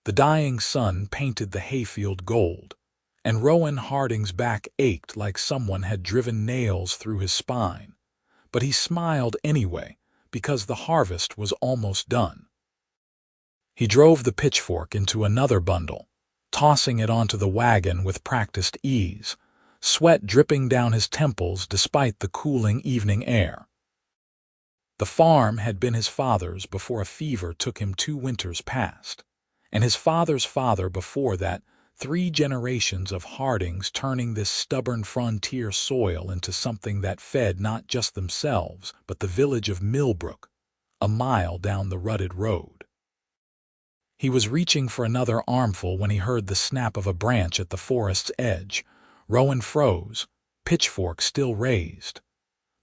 The dying sun painted the hayfield gold, and Rowan Harding's back ached like someone had driven nails through his spine. But he smiled anyway, because the harvest was almost done. He drove the pitchfork into another bundle, tossing it onto the wagon with practiced ease, sweat dripping down his temples despite the cooling evening air. The farm had been his father's before a fever took him 2 winters past, and his father's father before that, 3 generations of Hardings turning this stubborn frontier soil into something that fed not just themselves but the village of Millbrook, a mile down the rutted road. He was reaching for another armful when he heard the snap of a branch at the forest's edge. Rowan froze, pitchfork still raised.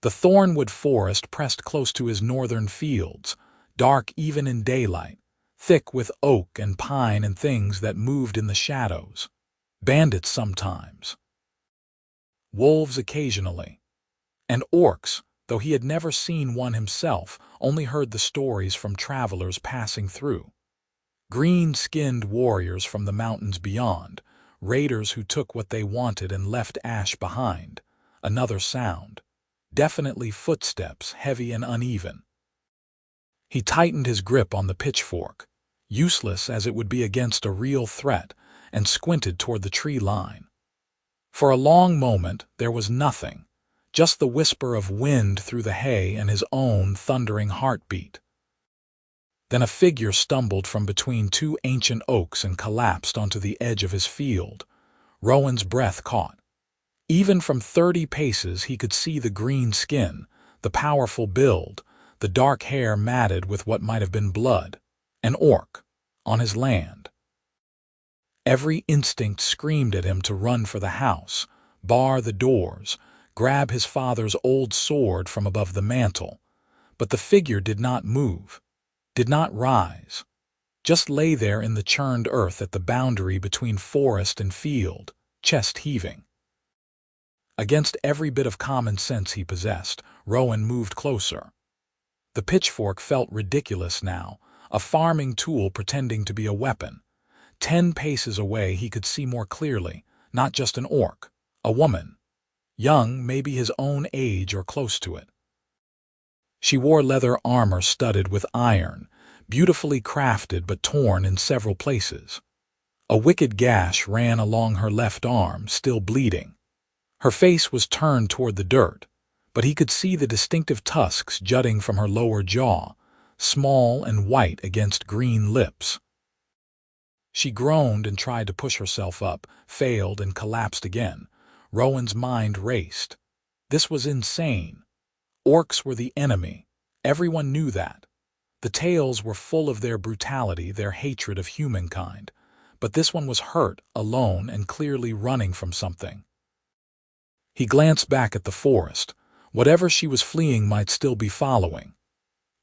The thornwood forest pressed close to his northern fields, dark even in daylight, thick with oak and pine and things that moved in the shadows. Bandits sometimes. Wolves occasionally. And orcs, though he had never seen one himself, only heard the stories from travelers passing through. Green-skinned warriors from the mountains beyond, raiders who took what they wanted and left ash behind. Another sound. Definitely footsteps, heavy and uneven. He tightened his grip on the pitchfork, useless as it would be against a real threat, and squinted toward the tree line. For a long moment there was nothing, just the whisper of wind through the hay and his own thundering heartbeat. Then a figure stumbled from between 2 ancient oaks and collapsed onto the edge of his field. Rowan's breath caught. Even from 30 paces he could see the green skin, the powerful build, the dark hair matted with what might have been blood. An orc, on his land. Every instinct screamed at him to run for the house, bar the doors, grab his father's old sword from above the mantel. But the figure did not move, did not rise, just lay there in the churned earth at the boundary between forest and field, chest heaving. Against every bit of common sense he possessed, Rowan moved closer. The pitchfork felt ridiculous now, a farming tool pretending to be a weapon. 10 paces away he could see more clearly, not just an orc, a woman. Young, maybe his own age or close to it. She wore leather armor studded with iron, beautifully crafted but torn in several places. A wicked gash ran along her left arm, still bleeding. Her face was turned toward the dirt, but he could see the distinctive tusks jutting from her lower jaw, small and white against green lips. She groaned and tried to push herself up, failed and collapsed again. Rowan's mind raced. This was insane. Orcs were the enemy. Everyone knew that. The tales were full of their brutality, their hatred of humankind. But this one was hurt, alone, and clearly running from something. He glanced back at the forest. Whatever she was fleeing might still be following.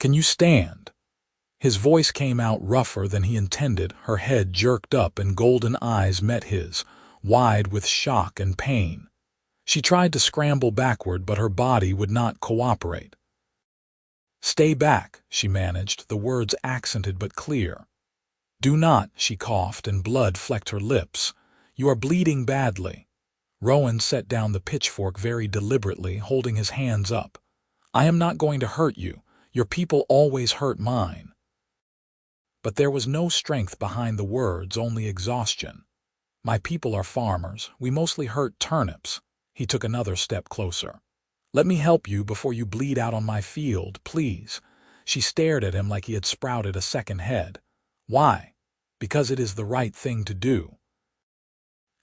"Can you stand?" His voice came out rougher than he intended. Her head jerked up and golden eyes met his, wide with shock and pain. She tried to scramble backward, but her body would not cooperate. "Stay back," she managed, the words accented but clear. "Do not," she coughed, and blood flecked her lips. "You are bleeding badly." Rowan set down the pitchfork very deliberately, holding his hands up. "I am not going to hurt you. Your people always hurt mine." But there was no strength behind the words, only exhaustion. "My people are farmers. We mostly hurt turnips." He took another step closer. "Let me help you before you bleed out on my field, please." She stared at him like he had sprouted a second head. "Why?" "Because it is the right thing to do."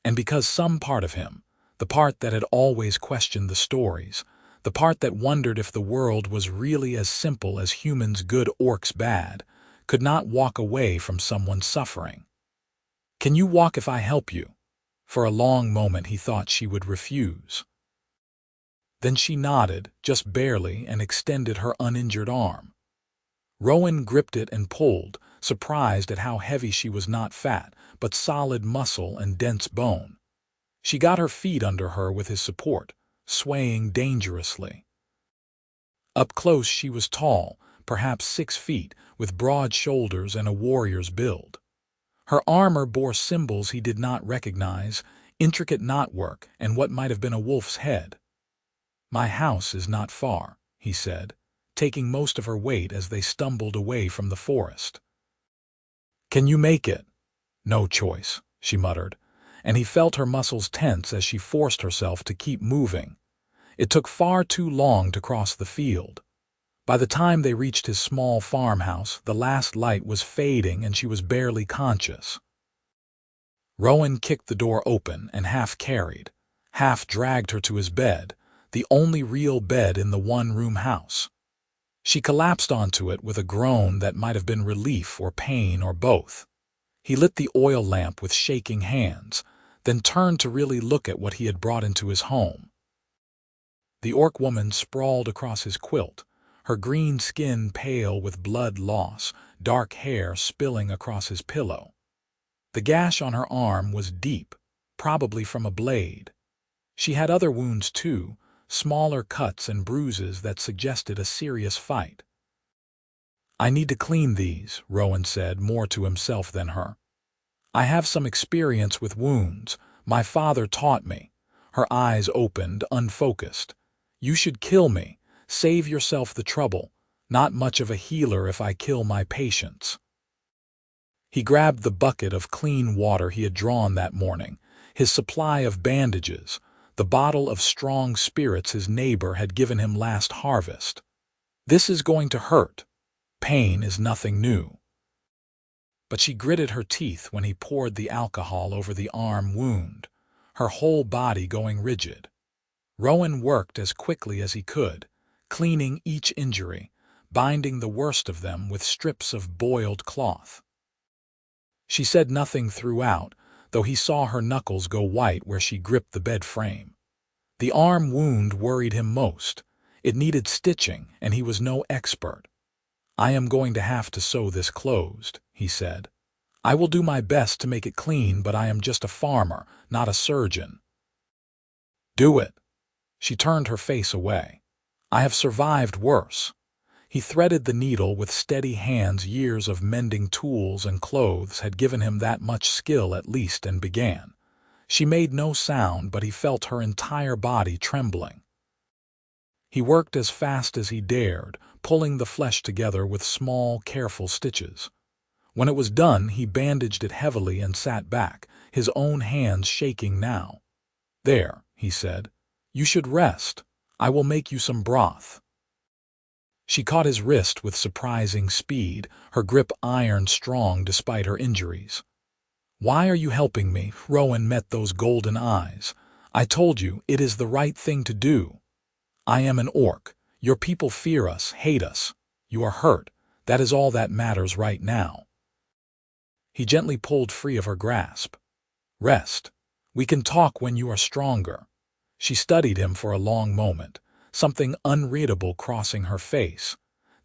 And because some part of him, the part that had always questioned the stories, the part that wondered if the world was really as simple as humans good orcs bad, could not walk away from someone suffering. "Can you walk if I help you?" For a long moment he thought she would refuse. Then she nodded, just barely, and extended her uninjured arm. Rowan gripped it and pulled, surprised at how heavy she was, not fat, but solid muscle and dense bone. She got her feet under her with his support, swaying dangerously. Up close she was tall, perhaps 6 feet, with broad shoulders and a warrior's build. Her armor bore symbols he did not recognize, intricate knotwork, and what might have been a wolf's head. "My house is not far," he said, taking most of her weight as they stumbled away from the forest. "Can you make it?" "No choice," she muttered, and he felt her muscles tense as she forced herself to keep moving. It took far too long to cross the field. By the time they reached his small farmhouse, the last light was fading and she was barely conscious. Rowan kicked the door open and half carried, half dragged her to his bed, the only real bed in the one-room house. She collapsed onto it with a groan that might have been relief or pain or both. He lit the oil lamp with shaking hands, then turned to really look at what he had brought into his home. The orc woman sprawled across his quilt, her green skin pale with blood loss, dark hair spilling across his pillow. The gash on her arm was deep, probably from a blade. She had other wounds too, smaller cuts and bruises that suggested a serious fight. "I need to clean these," Rowan said, more to himself than her. "I have some experience with wounds. My father taught me." Her eyes opened, unfocused. "You should kill me. Save yourself the trouble. Not much of a healer if I kill my patients." He grabbed the bucket of clean water he had drawn that morning, his supply of bandages, the bottle of strong spirits his neighbor had given him last harvest. "This is going to hurt. Pain is nothing new." But she gritted her teeth when he poured the alcohol over the arm wound, her whole body going rigid. Rowan worked as quickly as he could, cleaning each injury, binding the worst of them with strips of boiled cloth. She said nothing throughout, though he saw her knuckles go white where she gripped the bed frame. The arm wound worried him most. It needed stitching, and he was no expert. "I am going to have to sew this closed," he said. "I will do my best to make it clean, but I am just a farmer, not a surgeon." "Do it." She turned her face away. "I have survived worse." He threaded the needle with steady hands. Years of mending tools and clothes had given him that much skill at least, and began. She made no sound, but he felt her entire body trembling. He worked as fast as he dared, pulling the flesh together with small, careful stitches. When it was done, he bandaged it heavily and sat back, his own hands shaking now. "There," he said. "You should rest. I will make you some broth." She caught his wrist with surprising speed, her grip iron strong despite her injuries. "Why are you helping me?" Rowan met those golden eyes. "I told you, it is the right thing to do. I am an orc. Your people fear us, hate us. You are hurt. That is all that matters right now." He gently pulled free of her grasp. "Rest. We can talk when you are stronger." She studied him for a long moment, something unreadable crossing her face.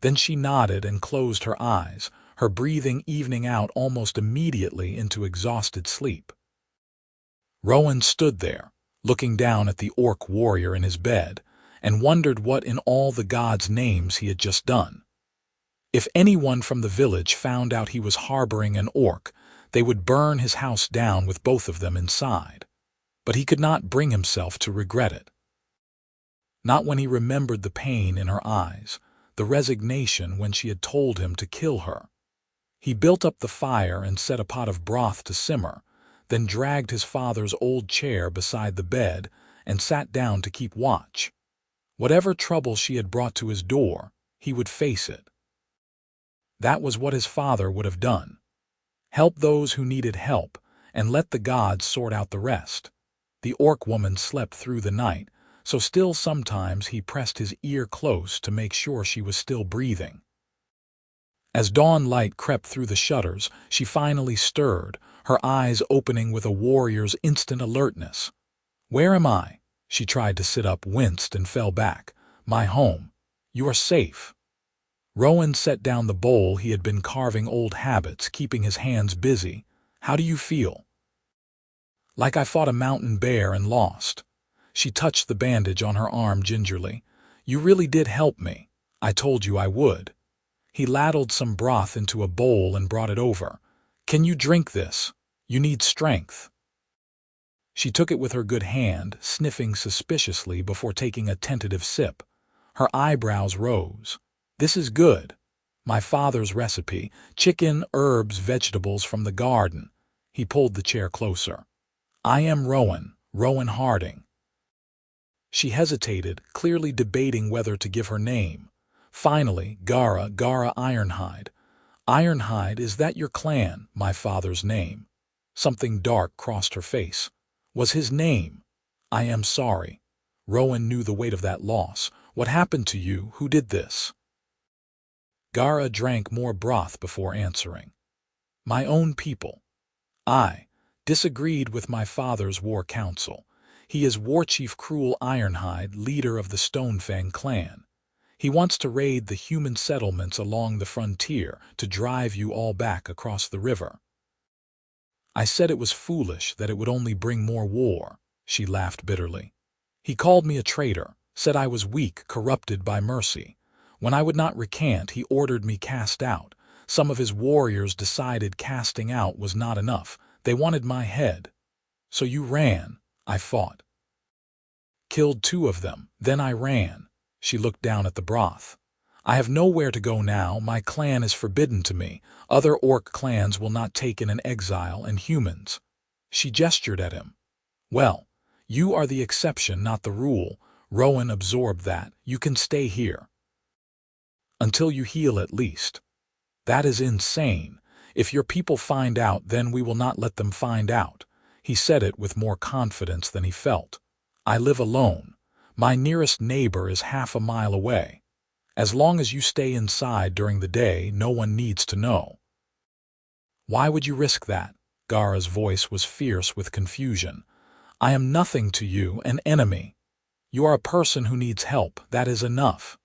Then she nodded and closed her eyes, her breathing evening out almost immediately into exhausted sleep. Rowan stood there, looking down at the orc warrior in his bed, and wondered what in all the gods' names he had just done. If anyone from the village found out he was harboring an orc, they would burn his house down with both of them inside. But he could not bring himself to regret it. Not when he remembered the pain in her eyes, the resignation when she had told him to kill her. He built up the fire and set a pot of broth to simmer, then dragged his father's old chair beside the bed and sat down to keep watch. Whatever trouble she had brought to his door, he would face it. That was what his father would have done. Help those who needed help, and let the gods sort out the rest. The orc woman slept through the night, so still sometimes he pressed his ear close to make sure she was still breathing. As dawn light crept through the shutters, she finally stirred, her eyes opening with a warrior's instant alertness. "Where am I?" She tried to sit up, winced, and fell back. "My home. You are safe." Rowan set down the bowl he had been carving, old habits, keeping his hands busy. "How do you feel?" "Like I fought a mountain bear and lost." She touched the bandage on her arm gingerly. "You really did help me. I told you I would." He ladled some broth into a bowl and brought it over. Can you drink this? You need strength. She took it with her good hand, sniffing suspiciously before taking a tentative sip. Her eyebrows rose. This is good. My father's recipe, chicken, herbs, vegetables from the garden. He pulled the chair closer. I am Rowan Harding. She hesitated, clearly debating whether to give her name. Finally, Gara Ironhide. Ironhide, is that your clan, my father's name? Something dark crossed her face. Was his name? I am sorry. Rowan knew the weight of that loss. What happened to you? Who did this? Gara drank more broth before answering. My own people. I disagreed with my father's war council. He is Warchief Cruel Ironhide, leader of the Stonefang clan. He wants to raid the human settlements along the frontier to drive you all back across the river. I said it was foolish, that it would only bring more war. She laughed bitterly. He called me a traitor, said I was weak, corrupted by mercy. When I would not recant, he ordered me cast out. Some of his warriors decided casting out was not enough. They wanted my head. So you ran. I fought. Killed 2 of them. Then I ran. She looked down at the broth. I have nowhere to go now. My clan is forbidden to me. Other orc clans will not take in an exile, and humans. She gestured at him. Well, you are the exception, not the rule. Rowan absorbed that. You can stay here. Until you heal at least. That is insane. If your people find out, then we will not let them find out. He said it with more confidence than he felt. I live alone. My nearest neighbor is half a mile away. As long as you stay inside during the day, no one needs to know. Why would you risk that? Gara's voice was fierce with confusion. I am nothing to you, an enemy. You are a person who needs help. That is enough.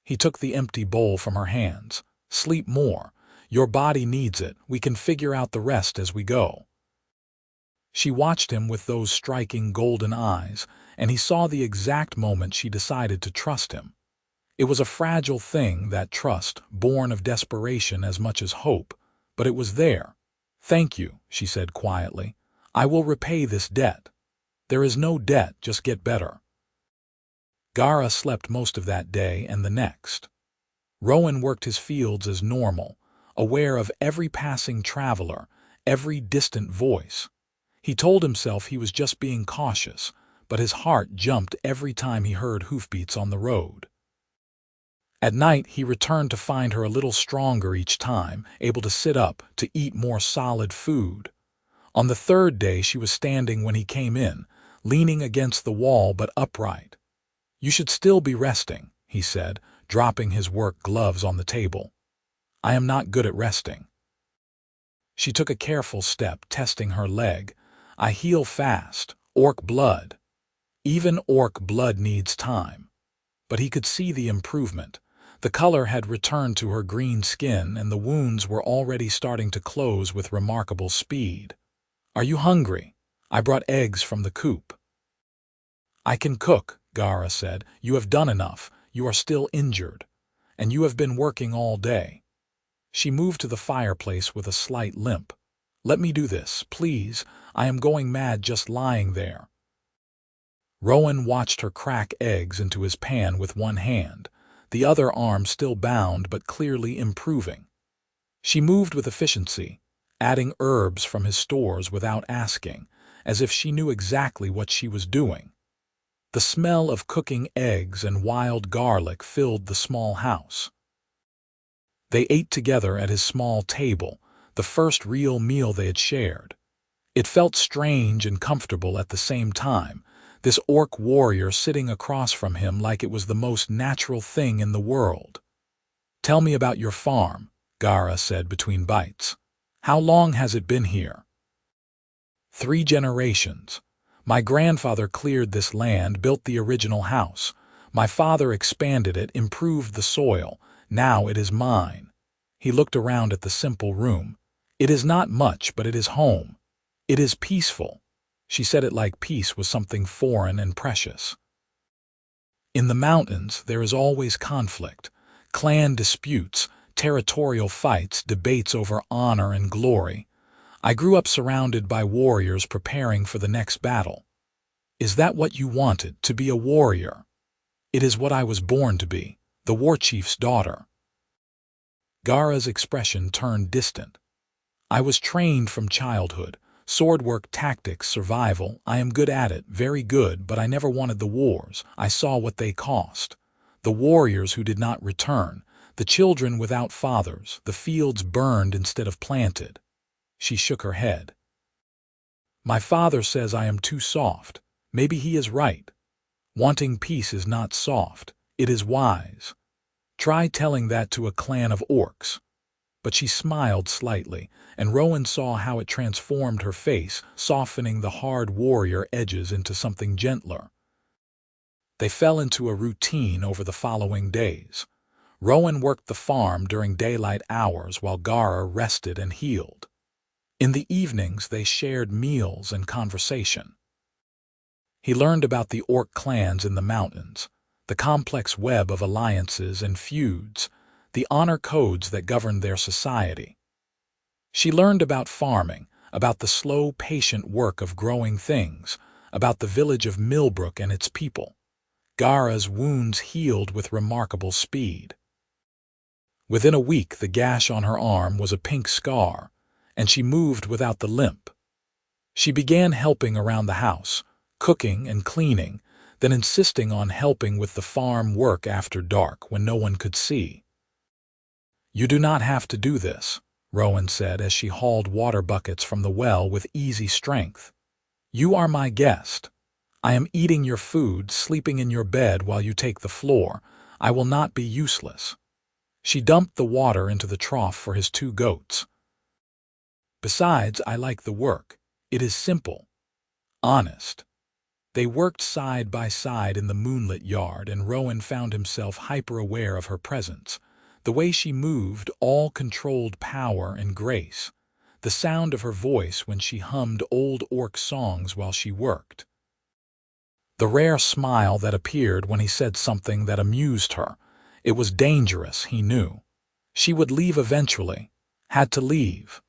He took the empty bowl from her hands. Sleep more. Your body needs it. We can figure out the rest as we go. She watched him with those striking golden eyes, and he saw the exact moment she decided to trust him. It was a fragile thing, that trust, born of desperation as much as hope, but it was there. Thank you, she said quietly. I will repay this debt. There is no debt, just get better. Gara slept most of that day and the next. Rowan worked his fields as normal, aware of every passing traveler, every distant voice. He told himself he was just being cautious, but his heart jumped every time he heard hoofbeats on the road. At night, he returned to find her a little stronger each time, able to sit up, to eat more solid food. On the 3rd day, she was standing when he came in, leaning against the wall but upright. You should still be resting, he said, dropping his work gloves on the table. I am not good at resting. She took a careful step, testing her leg. I heal fast. Orc blood. Even orc blood needs time. But he could see the improvement. The color had returned to her green skin, and the wounds were already starting to close with remarkable speed. Are you hungry? I brought eggs from the coop. I can cook, Gara said. You have done enough. You are still injured. And you have been working all day. She moved to the fireplace with a slight limp. Let me do this, please. I am going mad just lying there. Rowan watched her crack eggs into his pan with one hand, the other arm still bound but clearly improving. She moved with efficiency, adding herbs from his stores without asking, as if she knew exactly what she was doing. The smell of cooking eggs and wild garlic filled the small house. They ate together at his small table, the first real meal they had shared. It felt strange and comfortable at the same time, this orc warrior sitting across from him like it was the most natural thing in the world. Tell me about your farm, Gara said between bites. How long has it been here? 3 generations. My grandfather cleared this land, built the original house. My father expanded it, improved the soil. Now it is mine. He looked around at the simple room. It is not much, but it is home. It is peaceful. She said it like peace was something foreign and precious. In the mountains, there is always conflict. Clan disputes, territorial fights, debates over honor and glory. I grew up surrounded by warriors preparing for the next battle. Is that what you wanted, to be a warrior? It is what I was born to be, the Warchief's daughter. Gara's expression turned distant. I was trained from childhood. Sword work, tactics, survival. I am good at it, very good, but I never wanted the wars. I saw what they cost. The warriors who did not return, the children without fathers, the fields burned instead of planted. She shook her head. My father says I am too soft. Maybe he is right. Wanting peace is not soft, it is wise. Try telling that to a clan of orcs. But she smiled slightly, and Rowan saw how it transformed her face, softening the hard warrior edges into something gentler. They fell into a routine over the following days. Rowan worked the farm during daylight hours while Gara rested and healed. In the evenings, they shared meals and conversation. He learned about the orc clans in the mountains, the complex web of alliances and feuds, the honor codes that governed their society. She learned about farming, about the slow, patient work of growing things, about the village of Millbrook and its people. Gara's wounds healed with remarkable speed. Within a week, the gash on her arm was a pink scar, and she moved without the limp. She began helping around the house, cooking and cleaning, then insisting on helping with the farm work after dark when no one could see. You do not have to do this, Rowan said as she hauled water buckets from the well with easy strength. You are my guest. I am eating your food, sleeping in your bed while you take the floor. I will not be useless. She dumped the water into the trough for his 2 goats. Besides, I like the work. It is simple, honest. They worked side by side in the moonlit yard, and Rowan found himself hyper-aware of her presence. The way she moved, all controlled power and grace. The sound of her voice when she hummed old orc songs while she worked. The rare smile that appeared when he said something that amused her. It was dangerous, he knew. She would leave eventually, had to leave.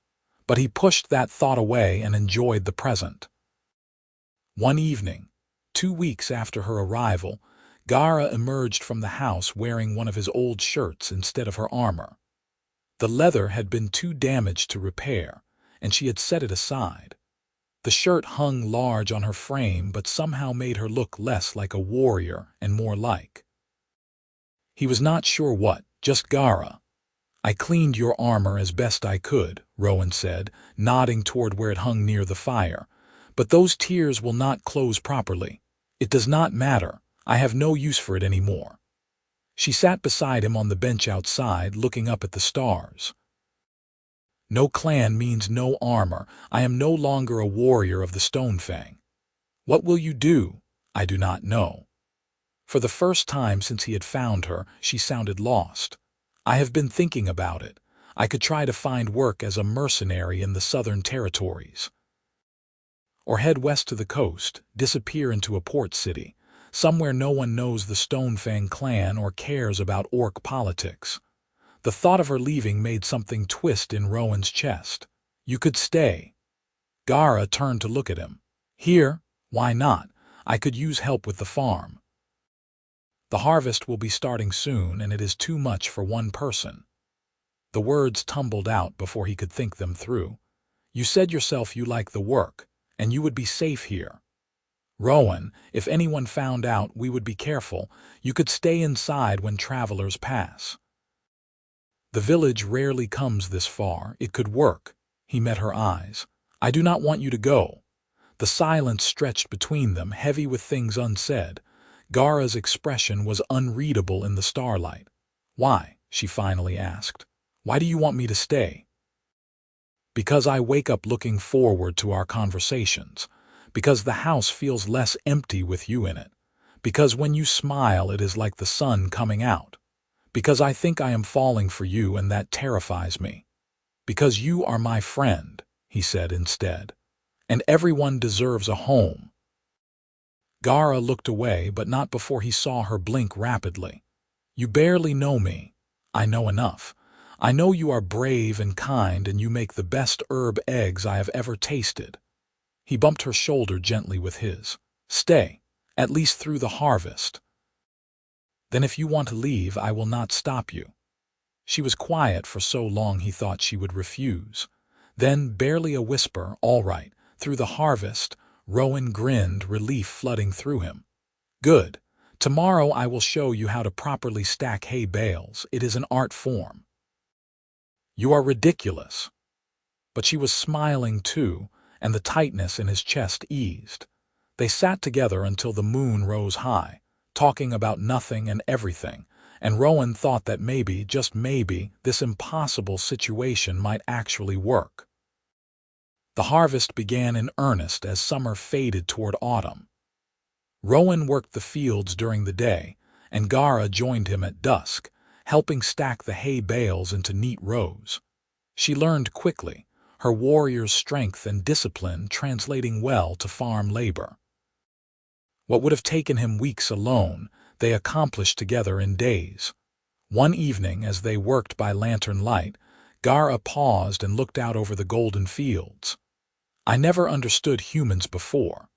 But he pushed that thought away and enjoyed the present. One evening, 2 weeks after her arrival, Gara emerged from the house wearing one of his old shirts instead of her armor. The leather had been too damaged to repair, and she had set it aside. The shirt hung large on her frame but somehow made her look less like a warrior and more like. He was not sure what, just Gara. I cleaned your armor as best I could, Rowan said, nodding toward where it hung near the fire. But those tears will not close properly. It does not matter. I have no use for it anymore. She sat beside him on the bench outside, looking up at the stars. No clan means no armor. I am no longer a warrior of the Stonefang. What will you do? I do not know. For the first time since he had found her, she sounded lost. I have been thinking about it. I could try to find work as a mercenary in the Southern Territories. Or head west to the coast, disappear into a port city, somewhere no one knows the Stonefang clan or cares about orc politics. The thought of her leaving made something twist in Rowan's chest. You could stay. Gara turned to look at him. Here? Why not? I could use help with the farm. The harvest will be starting soon, and it is too much for one person. The words tumbled out before he could think them through. You said yourself you like the work, and you would be safe here. Rowan, if anyone found out, we would be careful. You could stay inside when travelers pass. The village rarely comes this far. It could work. He met her eyes. I do not want you to go. The silence stretched between them, heavy with things unsaid. Gara's expression was unreadable in the starlight. Why? She finally asked. Why do you want me to stay? Because I wake up looking forward to our conversations. Because the house feels less empty with you in it. Because when you smile, it is like the sun coming out. Because I think I am falling for you, and that terrifies me. Because you are my friend, he said instead. And everyone deserves a home. Gara looked away, but not before he saw her blink rapidly. You barely know me. I know enough. I know you are brave and kind, and you make the best herb eggs I have ever tasted." He bumped her shoulder gently with his. "Stay, at least through the harvest. Then if you want to leave, I will not stop you." She was quiet for so long he thought she would refuse. Then, barely a whisper, "All right, through the harvest." Rowan grinned, relief flooding through him. "Good. Tomorrow I will show you how to properly stack hay bales. It is an art form." "You are ridiculous." But she was smiling too, and the tightness in his chest eased. They sat together until the moon rose high, talking about nothing and everything, and Rowan thought that maybe, just maybe, this impossible situation might actually work. The harvest began in earnest as summer faded toward autumn. Rowan worked the fields during the day, and Gara joined him at dusk, helping stack the hay bales into neat rows. She learned quickly, her warrior's strength and discipline translating well to farm labor. What would have taken him weeks alone, they accomplished together in days. One evening, as they worked by lantern light, Gara paused and looked out over the golden fields. "I never understood humans before.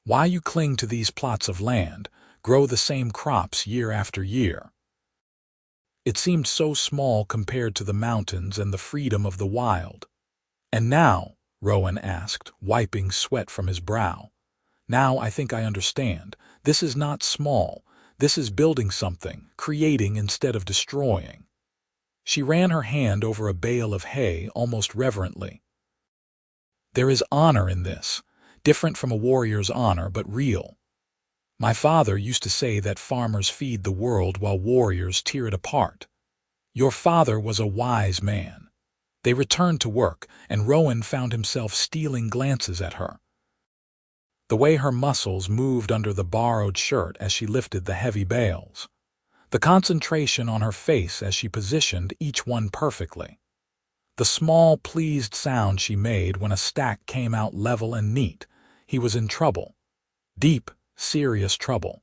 Why you cling to these plots of land, grow the same crops year after year. It seemed so small compared to the mountains and the freedom of the wild." "And now," Rowan asked, wiping sweat from his brow, "now I think I understand. This is not small. This is building something, creating instead of destroying." She ran her hand over a bale of hay almost reverently. "There is honor in this, different from a warrior's honor, but real. My father used to say that farmers feed the world while warriors tear it apart. Your father was a wise man." They returned to work, and Rowan found himself stealing glances at her. The way her muscles moved under the borrowed shirt as she lifted the heavy bales. The concentration on her face as she positioned each one perfectly. The small, pleased sound she made when a stack came out level and neat. He was in trouble. Deep, serious trouble.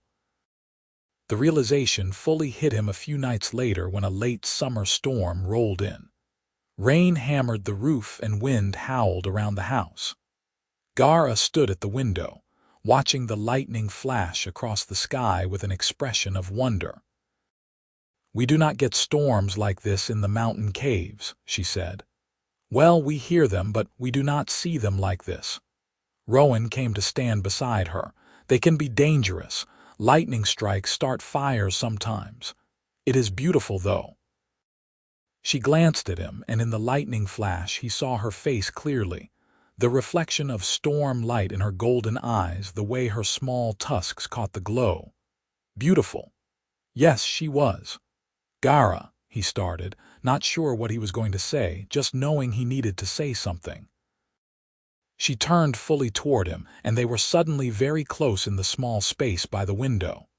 The realization fully hit him a few nights later when a late summer storm rolled in. Rain hammered the roof and wind howled around the house. Gara stood at the window, watching the lightning flash across the sky with an expression of wonder. "We do not get storms like this in the mountain caves," she said. "Well, we hear them, but we do not see them like this." Rowan came to stand beside her. "They can be dangerous. Lightning strikes start fires sometimes. It is beautiful, though." She glanced at him, and in the lightning flash he saw her face clearly. The reflection of storm light in her golden eyes, the way her small tusks caught the glow. Beautiful. Yes, she was. "Gara," he started, not sure what he was going to say, just knowing he needed to say something. She turned fully toward him, and they were suddenly very close in the small space by the window.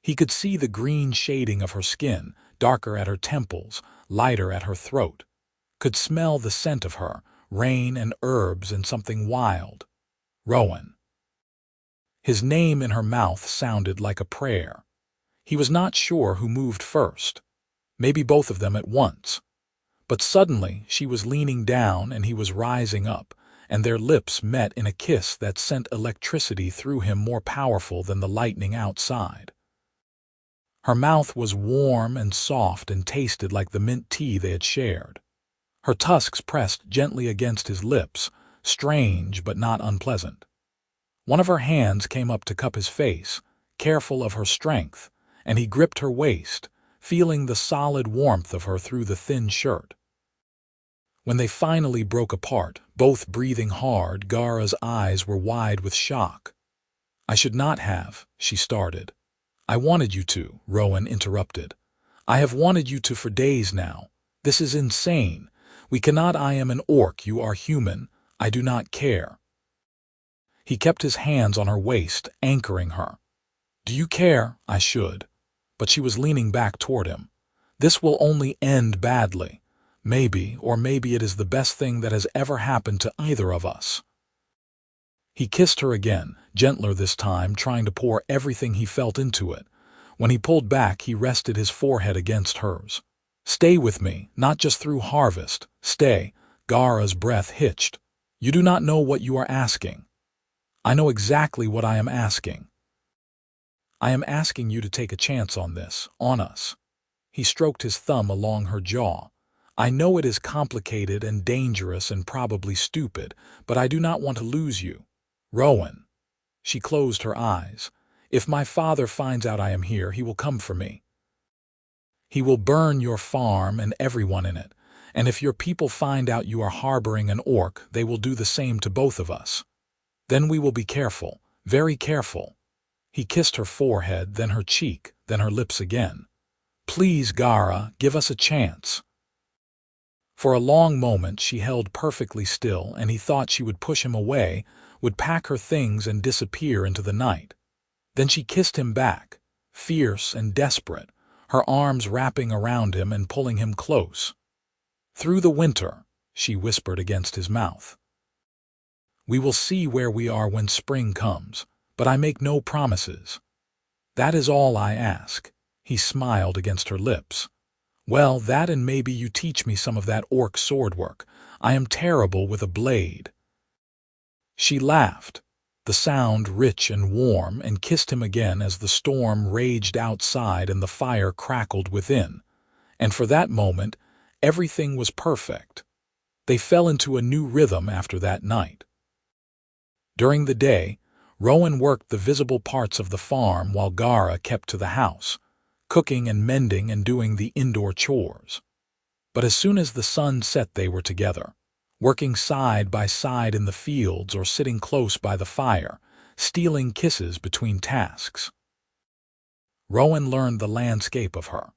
He could see the green shading of her skin, darker at her temples, lighter at her throat. Could smell the scent of her, rain and herbs and something wild. Rowan. His name in her mouth sounded like a prayer. He was not sure who moved first. Maybe both of them at once. But suddenly she was leaning down and he was rising up, and their lips met in a kiss that sent electricity through him more powerful than the lightning outside. Her mouth was warm and soft and tasted like the mint tea they had shared. Her tusks pressed gently against his lips, strange but not unpleasant. One of her hands came up to cup his face, careful of her strength, and he gripped her waist, feeling the solid warmth of her through the thin shirt. When they finally broke apart, both breathing hard, Gara's eyes were wide with shock. "I should not have," she started. "I wanted you to," Rowan interrupted. "I have wanted you to for days now. This is insane. We cannot. I am an orc, you are human. I do not care." He kept his hands on her waist, anchoring her. "Do you care? I should." But she was leaning back toward him. "This will only end badly. Maybe, or maybe it is the best thing that has ever happened to either of us." He kissed her again, gentler this time, trying to pour everything he felt into it. When he pulled back, he rested his forehead against hers. Stay with me, not just through harvest. Stay. Gara's breath hitched. You do not know what you are asking. I know exactly what I am asking. I am asking you to take a chance on this, on us. He stroked his thumb along her jaw. I know it is complicated and dangerous and probably stupid, but I do not want to lose you. Rowan. She closed her eyes. If my father finds out I am here, he will come for me. He will burn your farm and everyone in it, and if your people find out you are harboring an orc, they will do the same to both of us. Then we will be careful, very careful. He kissed her forehead, then her cheek, then her lips again. Please, Gara, give us a chance. For a long moment she held perfectly still, and he thought she would push him away, would pack her things and disappear into the night. Then she kissed him back, fierce and desperate, her arms wrapping around him and pulling him close. Through the winter, she whispered against his mouth. We will see where we are when spring comes, but I make no promises. That is all I ask. He smiled against her lips. Well, that and maybe you teach me some of that orc sword work. I am terrible with a blade. She laughed, the sound rich and warm, and kissed him again as the storm raged outside and the fire crackled within. And for that moment, everything was perfect. They fell into a new rhythm after that night. During the day, Rowan worked the visible parts of the farm while Gara kept to the house, cooking and mending and doing the indoor chores. But as soon as the sun set, they were together, working side by side in the fields or sitting close by the fire, stealing kisses between tasks. Rowan learned the landscape of her,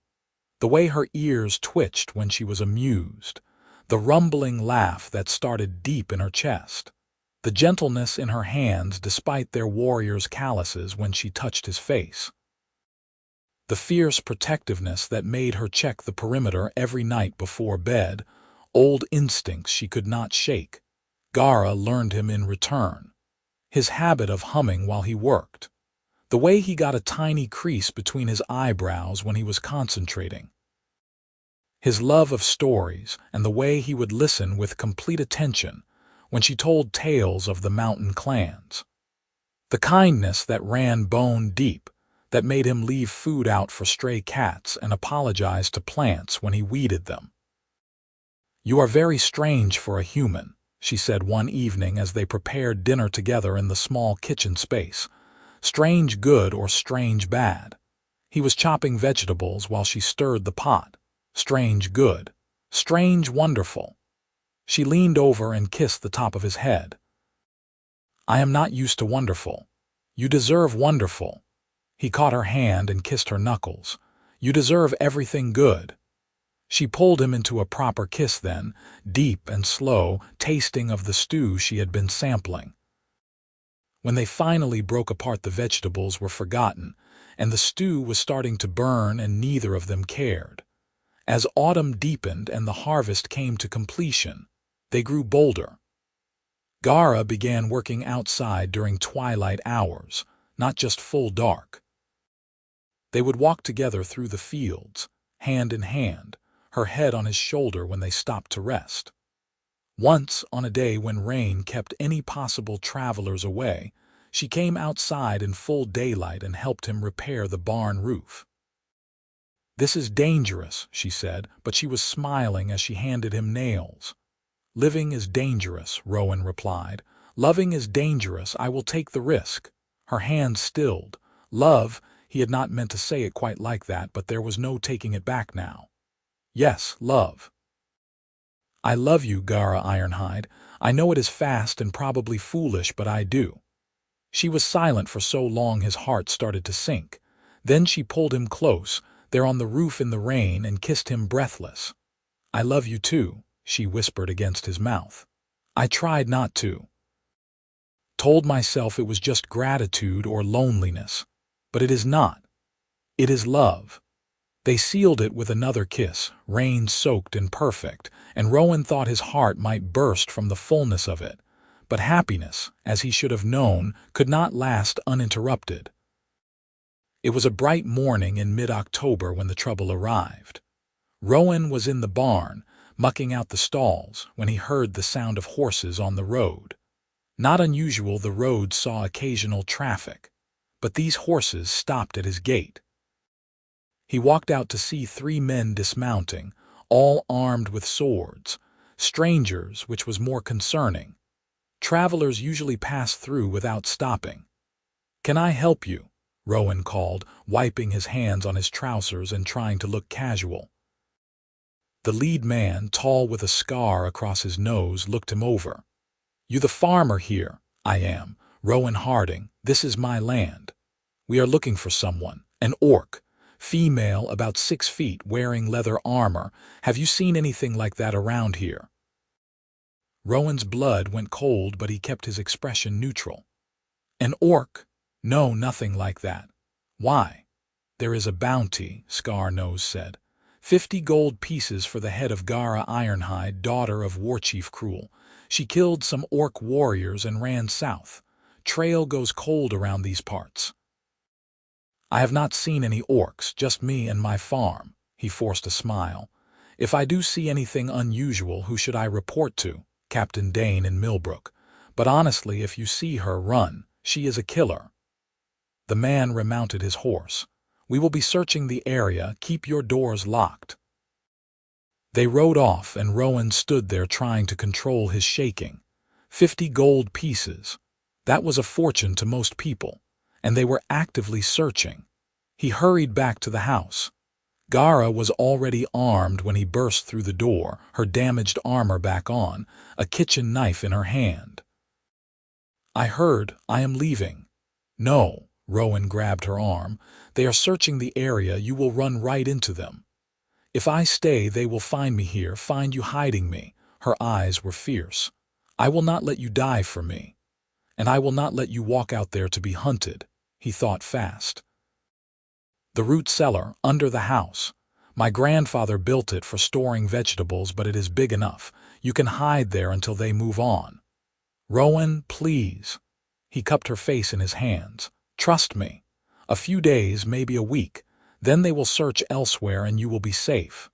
the way her ears twitched when she was amused, the rumbling laugh that started deep in her chest, the gentleness in her hands despite their warrior's calluses when she touched his face, the fierce protectiveness that made her check the perimeter every night before bed, old instincts she could not shake. Gara learned him in return. His habit of humming while he worked, the way he got a tiny crease between his eyebrows when he was concentrating, his love of stories and the way he would listen with complete attention when she told tales of the mountain clans, the kindness that ran bone deep, that made him leave food out for stray cats and apologize to plants when he weeded them. You are very strange for a human, she said one evening as they prepared dinner together in the small kitchen space. Strange good or strange bad. He was chopping vegetables while she stirred the pot. Strange good. Strange wonderful. She leaned over and kissed the top of his head. I am not used to wonderful. You deserve wonderful. He caught her hand and kissed her knuckles. You deserve everything good. She pulled him into a proper kiss then, deep and slow, tasting of the stew she had been sampling. When they finally broke apart, the vegetables were forgotten, and the stew was starting to burn, and neither of them cared. As autumn deepened and the harvest came to completion, they grew bolder. Gara began working outside during twilight hours, not just full dark. They would walk together through the fields, hand in hand, her head on his shoulder when they stopped to rest. Once, on a day when rain kept any possible travelers away, she came outside in full daylight and helped him repair the barn roof. This is dangerous, she said, but she was smiling as she handed him nails. Living is dangerous, Rowan replied. Loving is dangerous. I will take the risk. Her hand stilled. Love, he had not meant to say it quite like that, but there was no taking it back now. Yes, love. I love you, Gara Ironhide. I know it is fast and probably foolish, but I do. She was silent for so long his heart started to sink. Then she pulled him close, there on the roof in the rain, and kissed him breathless. I love you too, she whispered against his mouth. I tried not to. Told myself it was just gratitude or loneliness. But it is not. It is love. They sealed it with another kiss, rain-soaked and perfect, and Rowan thought his heart might burst from the fullness of it. But happiness, as he should have known, could not last uninterrupted. It was a bright morning in mid-October when the trouble arrived. Rowan was in the barn, mucking out the stalls, when he heard the sound of horses on the road. Not unusual, the road saw occasional traffic, but these horses stopped at his gate. He walked out to see 3 men dismounting, all armed with swords. Strangers, which was more concerning. Travelers usually pass through without stopping. "Can I help you?" Rowan called, wiping his hands on his trousers and trying to look casual. The lead man, tall with a scar across his nose, looked him over. "You the farmer here?" "I am. Rowan Harding. This is my land. We are looking for someone. An orc. Female, about 6 feet, wearing leather armor. Have you seen anything like that around here?" Rowan's blood went cold, but he kept his expression neutral. "An orc? No, nothing like that." "Why?" "There is a bounty," Scar-Nose said. 50 gold pieces for the head of Gara Ironhide, daughter of Warchief Cruel. She killed some orc warriors and ran south. Trail goes cold around these parts." "I have not seen any orcs, just me and my farm." He forced a smile. "If I do see anything unusual, who should I report to?" "Captain Dane in Millbrook. But honestly, if you see her, run. She is a killer." The man remounted his horse. "We will be searching the area. Keep your doors locked." They rode off, and Rowan stood there trying to control his shaking. 50 gold pieces. That was a fortune to most people, and they were actively searching. He hurried back to the house. Gara was already armed when he burst through the door, her damaged armor back on, a kitchen knife in her hand. "I heard. I am leaving." "No." Rowan grabbed her arm. "They are searching the area. You will run right into them. If I stay, they will find me here, find you hiding me." Her eyes were fierce. "I will not let you die for me. And I will not let you walk out there to be hunted." He thought fast. "The root cellar, under the house. My grandfather built it for storing vegetables, but it is big enough. You can hide there until they move on." "Rowan, please." He cupped her face in his hands. "Trust me. A few days, maybe a week. Then they will search elsewhere and you will be safe."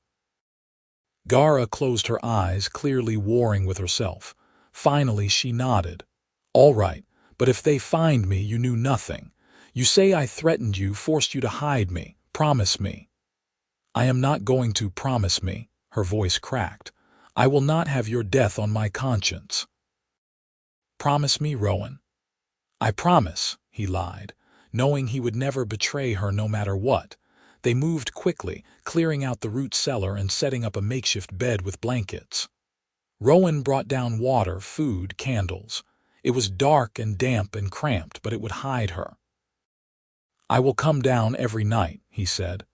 Gara closed her eyes, clearly warring with herself. Finally she nodded. "All right, but if they find me, you knew nothing. You say I threatened you, forced you to hide me. Promise me." "I am not going to promise me." Her voice cracked. "I will not have your death on my conscience." "Promise me, Rowan." "I promise," he lied, knowing he would never betray her no matter what. They moved quickly, clearing out the root cellar and setting up a makeshift bed with blankets. Rowan brought down water, food, candles. It was dark and damp and cramped, but it would hide her. "I will come down every night," he said.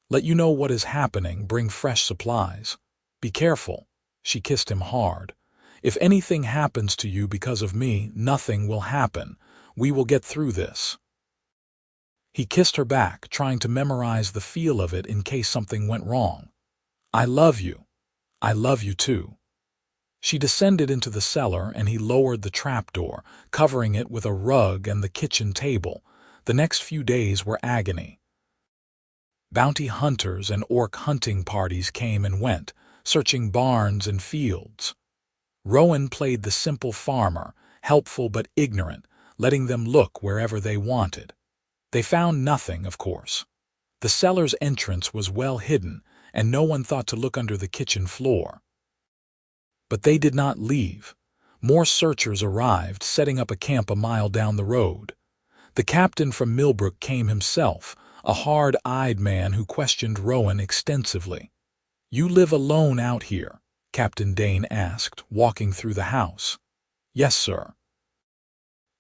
"Let you know what is happening, bring fresh supplies. Be careful." She kissed him hard. "If anything happens to you because of me, nothing will happen. We will get through this." He kissed her back, trying to memorize the feel of it in case something went wrong. "I love you. I love you too." She descended into the cellar and he lowered the trapdoor, covering it with a rug and the kitchen table. The next few days were agony. Bounty hunters and orc hunting parties came and went, searching barns and fields. Rowan played the simple farmer, helpful but ignorant, letting them look wherever they wanted. They found nothing, of course. The cellar's entrance was well hidden, and no one thought to look under the kitchen floor. But they did not leave. More searchers arrived, setting up a camp a mile down the road. The captain from Millbrook came himself, a hard-eyed man who questioned Rowan extensively. "You live alone out here?" Captain Dane asked, walking through the house. "Yes, sir.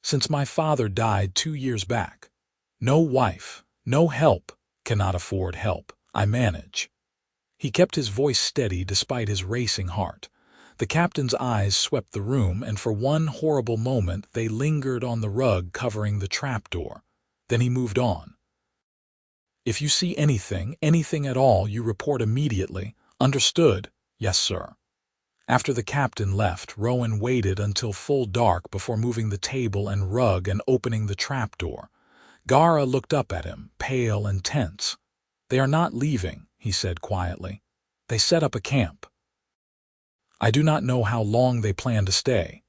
Since my father died 2 years back. No wife, no help. Cannot afford help. I manage." He kept his voice steady despite his racing heart. The captain's eyes swept the room, and for one horrible moment they lingered on the rug covering the trapdoor. Then he moved on. "If you see anything at all, you report immediately. Understood?" "Yes, sir." After the captain left, Rowan waited until full dark before moving the table and rug and opening the trapdoor. Gara looked up at him, pale and tense. "They are not leaving," he said quietly. They set up a camp. I do not know how long they plan to stay.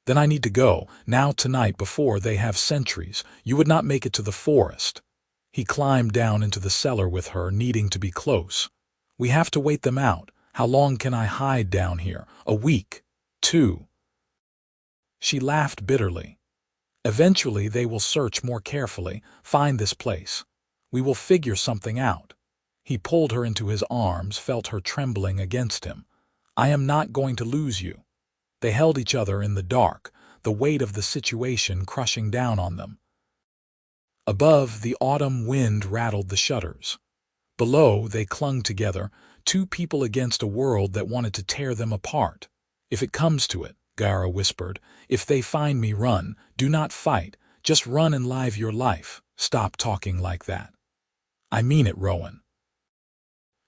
Then I need to go, now tonight before they have sentries. You would not make it to the forest. He climbed down into the cellar with her, needing to be close. We have to wait them out. How long can I hide down here? A week. 2. She laughed bitterly. Eventually they will search more carefully, find this place. We will figure something out. He pulled her into his arms, felt her trembling against him. I am not going to lose you. They held each other in the dark, the weight of the situation crushing down on them. Above, the autumn wind rattled the shutters. Below, they clung together, two people against a world that wanted to tear them apart. If it comes to it, Gara whispered, if they find me, run. Do not fight. Just run and live your life. Stop talking like that. I mean it, Rowan.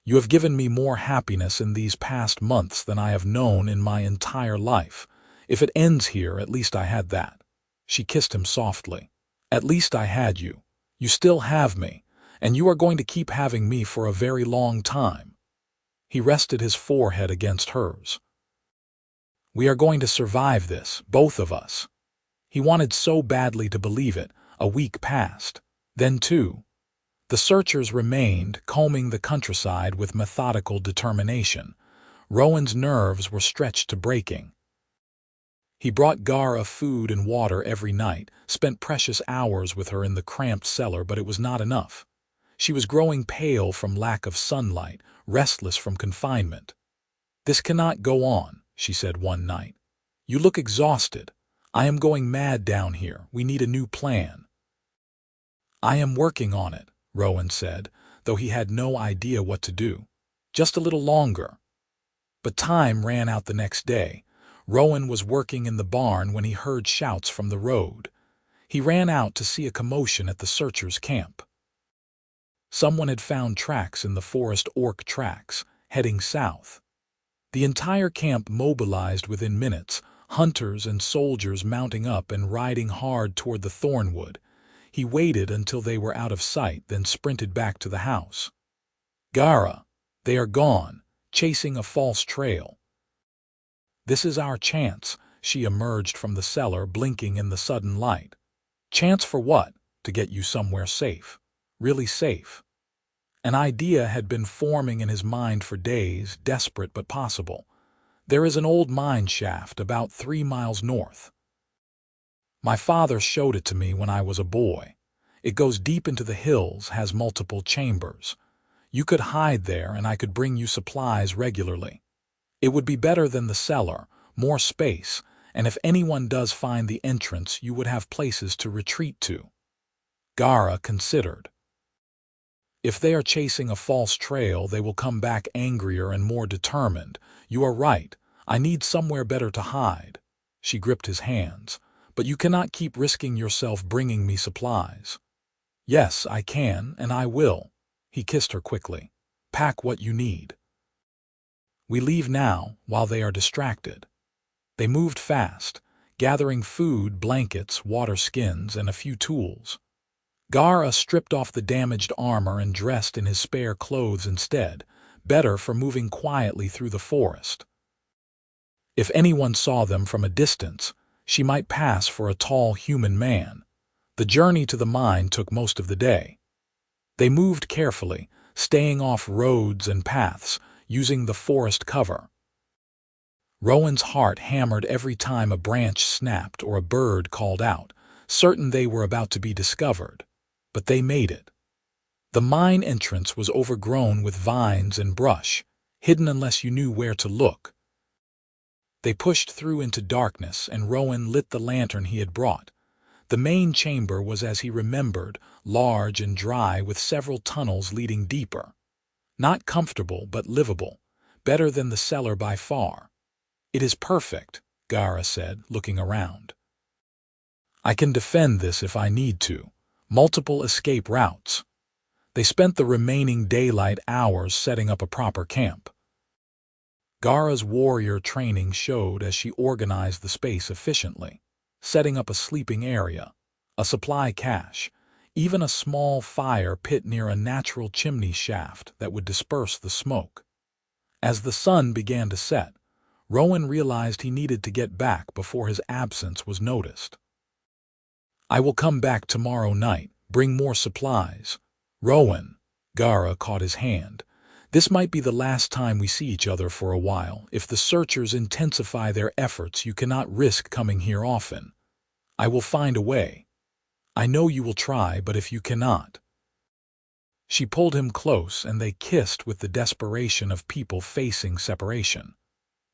You have given me more happiness in these past months than I have known in my entire life. If it ends here, at least I had that. She kissed him softly. At least I had you. You still have me, and you are going to keep having me for a very long time. He rested his forehead against hers. We are going to survive this, both of us. He wanted so badly to believe it. A week passed. Then 2. The searchers remained, combing the countryside with methodical determination. Rowan's nerves were stretched to breaking. He brought Gara food and water every night, spent precious hours with her in the cramped cellar, but it was not enough. She was growing pale from lack of sunlight, restless from confinement. This cannot go on, she said one night. You look exhausted. I am going mad down here. We need a new plan. I am working on it, Rowan said, though he had no idea what to do. Just a little longer. But time ran out the next day. Rowan was working in the barn when he heard shouts from the road. He ran out to see a commotion at the searchers' camp. Someone had found tracks in the forest, orc tracks, heading south. The entire camp mobilized within minutes, hunters and soldiers mounting up and riding hard toward the thornwood. He waited until they were out of sight, then sprinted back to the house. Gara, they are gone, chasing a false trail. This is our chance. She emerged from the cellar, blinking in the sudden light. Chance for what? To get you somewhere safe. Really safe. An idea had been forming in his mind for days, desperate but possible. There is an old mine shaft about 3 miles north. My father showed it to me when I was a boy. It goes deep into the hills, has multiple chambers. You could hide there and I could bring you supplies regularly. It would be better than the cellar, more space, and if anyone does find the entrance, you would have places to retreat to. Gara considered. If they are chasing a false trail, they will come back angrier and more determined. You are right. I need somewhere better to hide. She gripped his hands. But you cannot keep risking yourself bringing me supplies. Yes, I can, and I will. He kissed her quickly. Pack what you need. We leave now, while they are distracted. They moved fast, gathering food, blankets, water skins, and a few tools. Gara stripped off the damaged armor and dressed in his spare clothes instead, better for moving quietly through the forest. If anyone saw them from a distance, she might pass for a tall human man. The journey to the mine took most of the day. They moved carefully, staying off roads and paths, using the forest cover. Rowan's heart hammered every time a branch snapped or a bird called out, certain they were about to be discovered. But they made it. The mine entrance was overgrown with vines and brush, hidden unless you knew where to look. They pushed through into darkness, and Rowan lit the lantern he had brought. The main chamber was as he remembered, large and dry with several tunnels leading deeper. Not comfortable, but livable. Better than the cellar by far. It is perfect, Gara said, looking around. I can defend this if I need to. Multiple escape routes. They spent the remaining daylight hours setting up a proper camp. Gara's warrior training showed as she organized the space efficiently, setting up a sleeping area, a supply cache, even a small fire pit near a natural chimney shaft that would disperse the smoke. As the sun began to set, Rowan realized he needed to get back before his absence was noticed. "I will come back tomorrow night, bring more supplies." "Rowan," Gara caught his hand. "This might be the last time we see each other for a while. If the searchers intensify their efforts, you cannot risk coming here often. I will find a way. I know you will try, but if you cannot." She pulled him close, and they kissed with the desperation of people facing separation.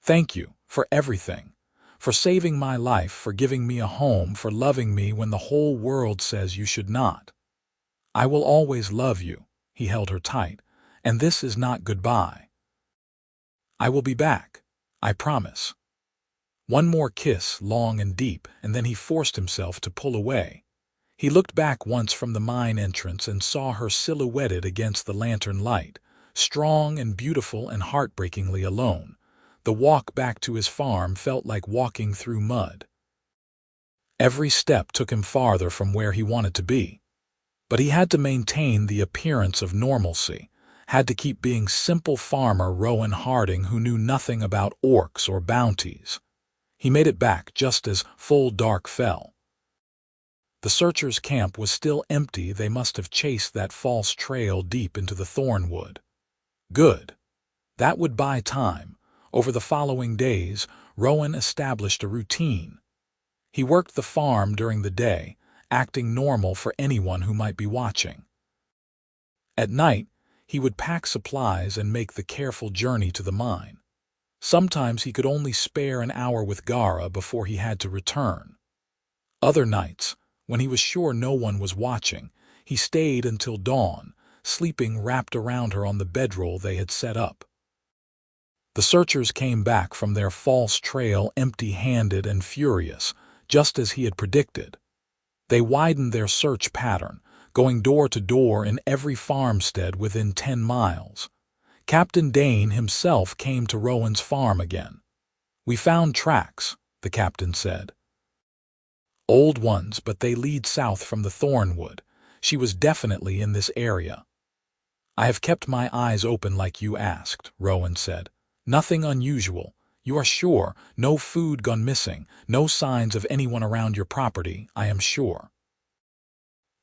"Thank you for everything. For saving my life, for giving me a home, for loving me when the whole world says you should not. I will always love you." He held her tight. "And this is not goodbye. I will be back. I promise." One more kiss, long and deep, and then he forced himself to pull away. He looked back once from the mine entrance and saw her silhouetted against the lantern light, strong and beautiful and heartbreakingly alone. The walk back to his farm felt like walking through mud. Every step took him farther from where he wanted to be. But he had to maintain the appearance of normalcy, had to keep being simple farmer Rowan Harding who knew nothing about orcs or bounties. He made it back just as full dark fell. The searchers' camp was still empty. They must have chased that false trail deep into the thornwood. Good. That would buy time. Over the following days, Rowan established a routine. He worked the farm during the day, acting normal for anyone who might be watching. At night, he would pack supplies and make the careful journey to the mine. Sometimes he could only spare an hour with Gara before he had to return. Other nights, when he was sure no one was watching, he stayed until dawn, sleeping wrapped around her on the bedroll they had set up. The searchers came back from their false trail empty-handed and furious, just as he had predicted. They widened their search pattern, going door to door in every farmstead within 10 miles. Captain Dane himself came to Rowan's farm again. "We found tracks," the captain said. "Old ones, but they lead south from the thornwood. She was definitely in this area." "I have kept my eyes open like you asked," Rowan said. "Nothing unusual. You are sure? No food gone missing, no signs of anyone around your property, I am sure."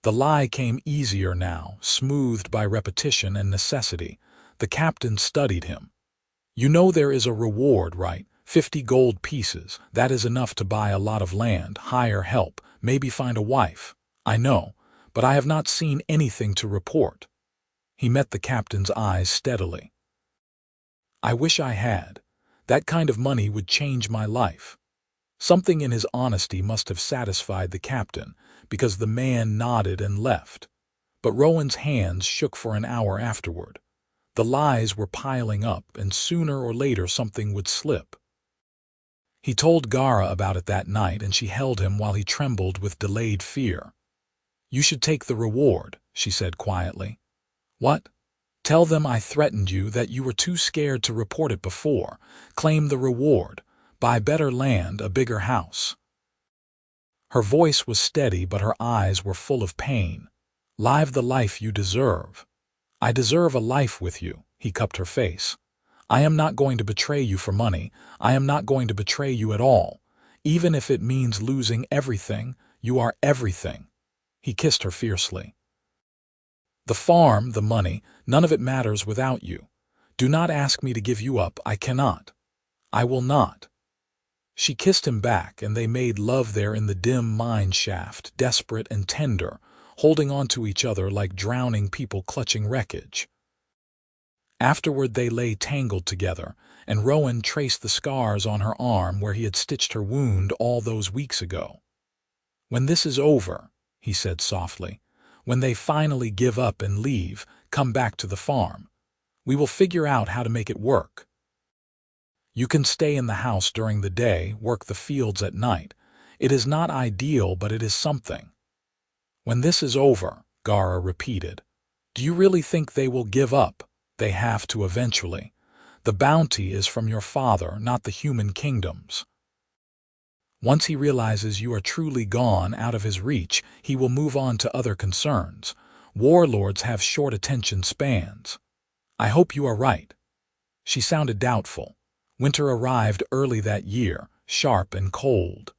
The lie came easier now, smoothed by repetition and necessity. The captain studied him. "You know there is a reward, right? 50 gold pieces. That is enough to buy a lot of land, hire help, maybe find a wife." "I know, but I have not seen anything to report." He met the captain's eyes steadily. "I wish I had. That kind of money would change my life." Something in his honesty must have satisfied the captain, because the man nodded and left. But Rowan's hands shook for an hour afterward. The lies were piling up, and sooner or later something would slip. He told Gara about it that night, and she held him while he trembled with delayed fear. "You should take the reward," she said quietly. "What?" "Tell them I threatened you, that you were too scared to report it before. Claim the reward. Buy better land, a bigger house." Her voice was steady, but her eyes were full of pain. "Live the life you deserve." "I deserve a life with you," he cupped her face. "I am not going to betray you for money. I am not going to betray you at all. Even if it means losing everything, you are everything." He kissed her fiercely. "The farm, the money, none of it matters without you. Do not ask me to give you up. I cannot. I will not." She kissed him back, and they made love there in the dim mine shaft, desperate and tender, holding on to each other like drowning people clutching wreckage. Afterward they lay tangled together, and Rowan traced the scars on her arm where he had stitched her wound all those weeks ago. "When this is over," he said softly, "when they finally give up and leave, come back to the farm. We will figure out how to make it work. You can stay in the house during the day, work the fields at night. It is not ideal, but it is something." "When this is over," Gara repeated. "Do you really think they will give up?" "They have to eventually. The bounty is from your father, not the human kingdoms. Once he realizes you are truly gone, out of his reach, he will move on to other concerns. Warlords have short attention spans." "I hope you are right." She sounded doubtful. Winter arrived early that year, sharp and cold.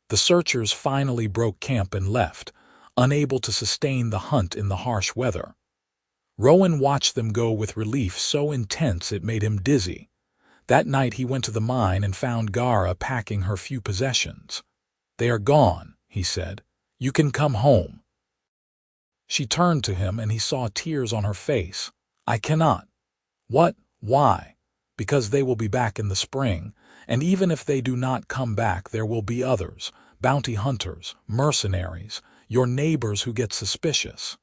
The searchers finally broke camp and left, unable to sustain the hunt in the harsh weather. Rowan watched them go with relief so intense it made him dizzy. That night he went to the mine and found Gara packing her few possessions. "They are gone," he said. "You can come home." She turned to him and he saw tears on her face. "I cannot." "What? Why?" "Because they will be back in the spring, and even if they do not come back there will be others, bounty hunters, mercenaries, your neighbors who get suspicious."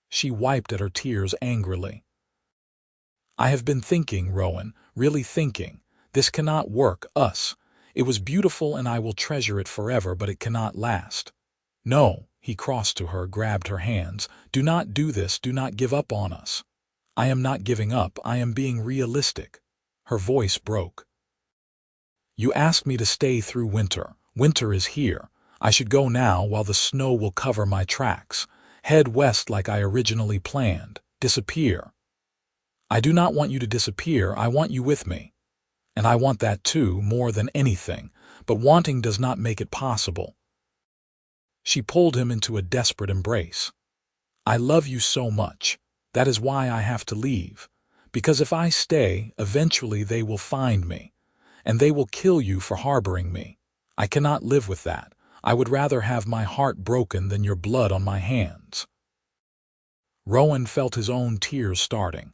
She wiped at her tears angrily. "I have been thinking, Rowan, really thinking. This cannot work, us. It was beautiful and I will treasure it forever, but it cannot last." "No," he crossed to her, grabbed her hands. "Do not do this, do not give up on us." "I am not giving up, I am being realistic." Her voice broke. "You asked me to stay through winter. Winter is here. I should go now while the snow will cover my tracks. Head west like I originally planned. Disappear." "I do not want you to disappear, I want you with me." "And I want that too, more than anything, but wanting does not make it possible." She pulled him into a desperate embrace. "I love you so much. That is why I have to leave. Because if I stay, eventually they will find me, and they will kill you for harboring me. I cannot live with that. I would rather have my heart broken than your blood on my hands." Rowan felt his own tears starting.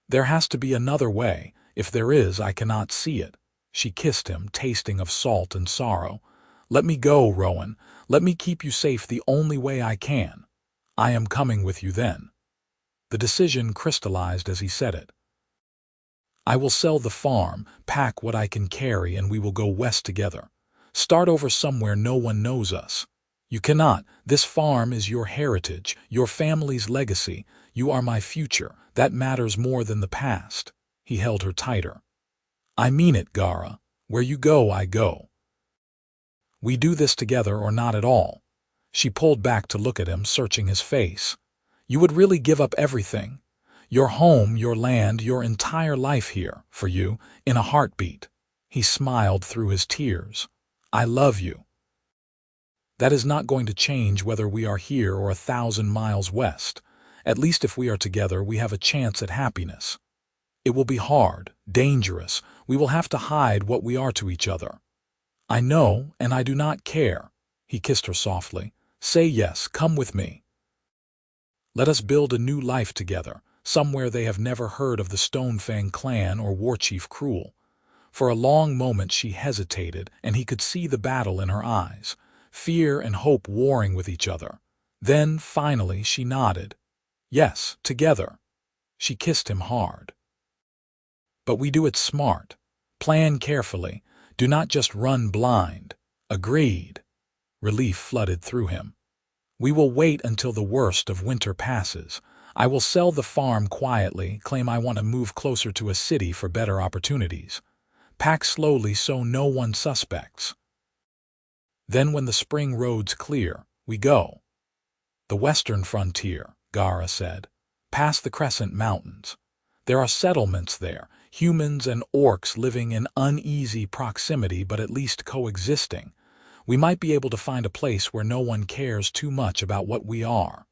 "There has to be another way. If there is, I cannot see it." She kissed him, tasting of salt and sorrow. "Let me go, Rowan. Let me keep you safe the only way I can. I am coming with you then." The decision crystallized as he said it. "I will sell the farm, pack what I can carry, and we will go west together. Start over somewhere no one knows us." "You cannot. This farm is your heritage, your family's legacy. You are my future. That matters more than the past." He held her tighter. "I mean it, Gara. Where you go, I go. We do this together or not at all." She pulled back to look at him, searching his face. "You would really give up everything? Your home, your land, your entire life here, for you, in a heartbeat?" He smiled through his tears. "I love you. That is not going to change whether we are here or 1,000 miles west. At least if we are together, we have a chance at happiness. It will be hard, dangerous. We will have to hide what we are to each other. I know, and I do not care." He kissed her softly. "Say yes, come with me. Let us build a new life together, somewhere they have never heard of the Stonefang clan or Warchief Cruel." For a long moment she hesitated, and he could see the battle in her eyes, fear and hope warring with each other. Then, finally, she nodded. "Yes, together." She kissed him hard. "But we do it smart. Plan carefully. Do not just run blind." "Agreed." Relief flooded through him. "We will wait until the worst of winter passes. I will sell the farm quietly, claim I want to move closer to a city for better opportunities. Pack slowly so no one suspects. Then when the spring roads clear, we go." "The western frontier," Gara said. "Past the Crescent Mountains. There are settlements there, humans and orcs living in uneasy proximity but at least coexisting. We might be able to find a place where no one cares too much about what we are."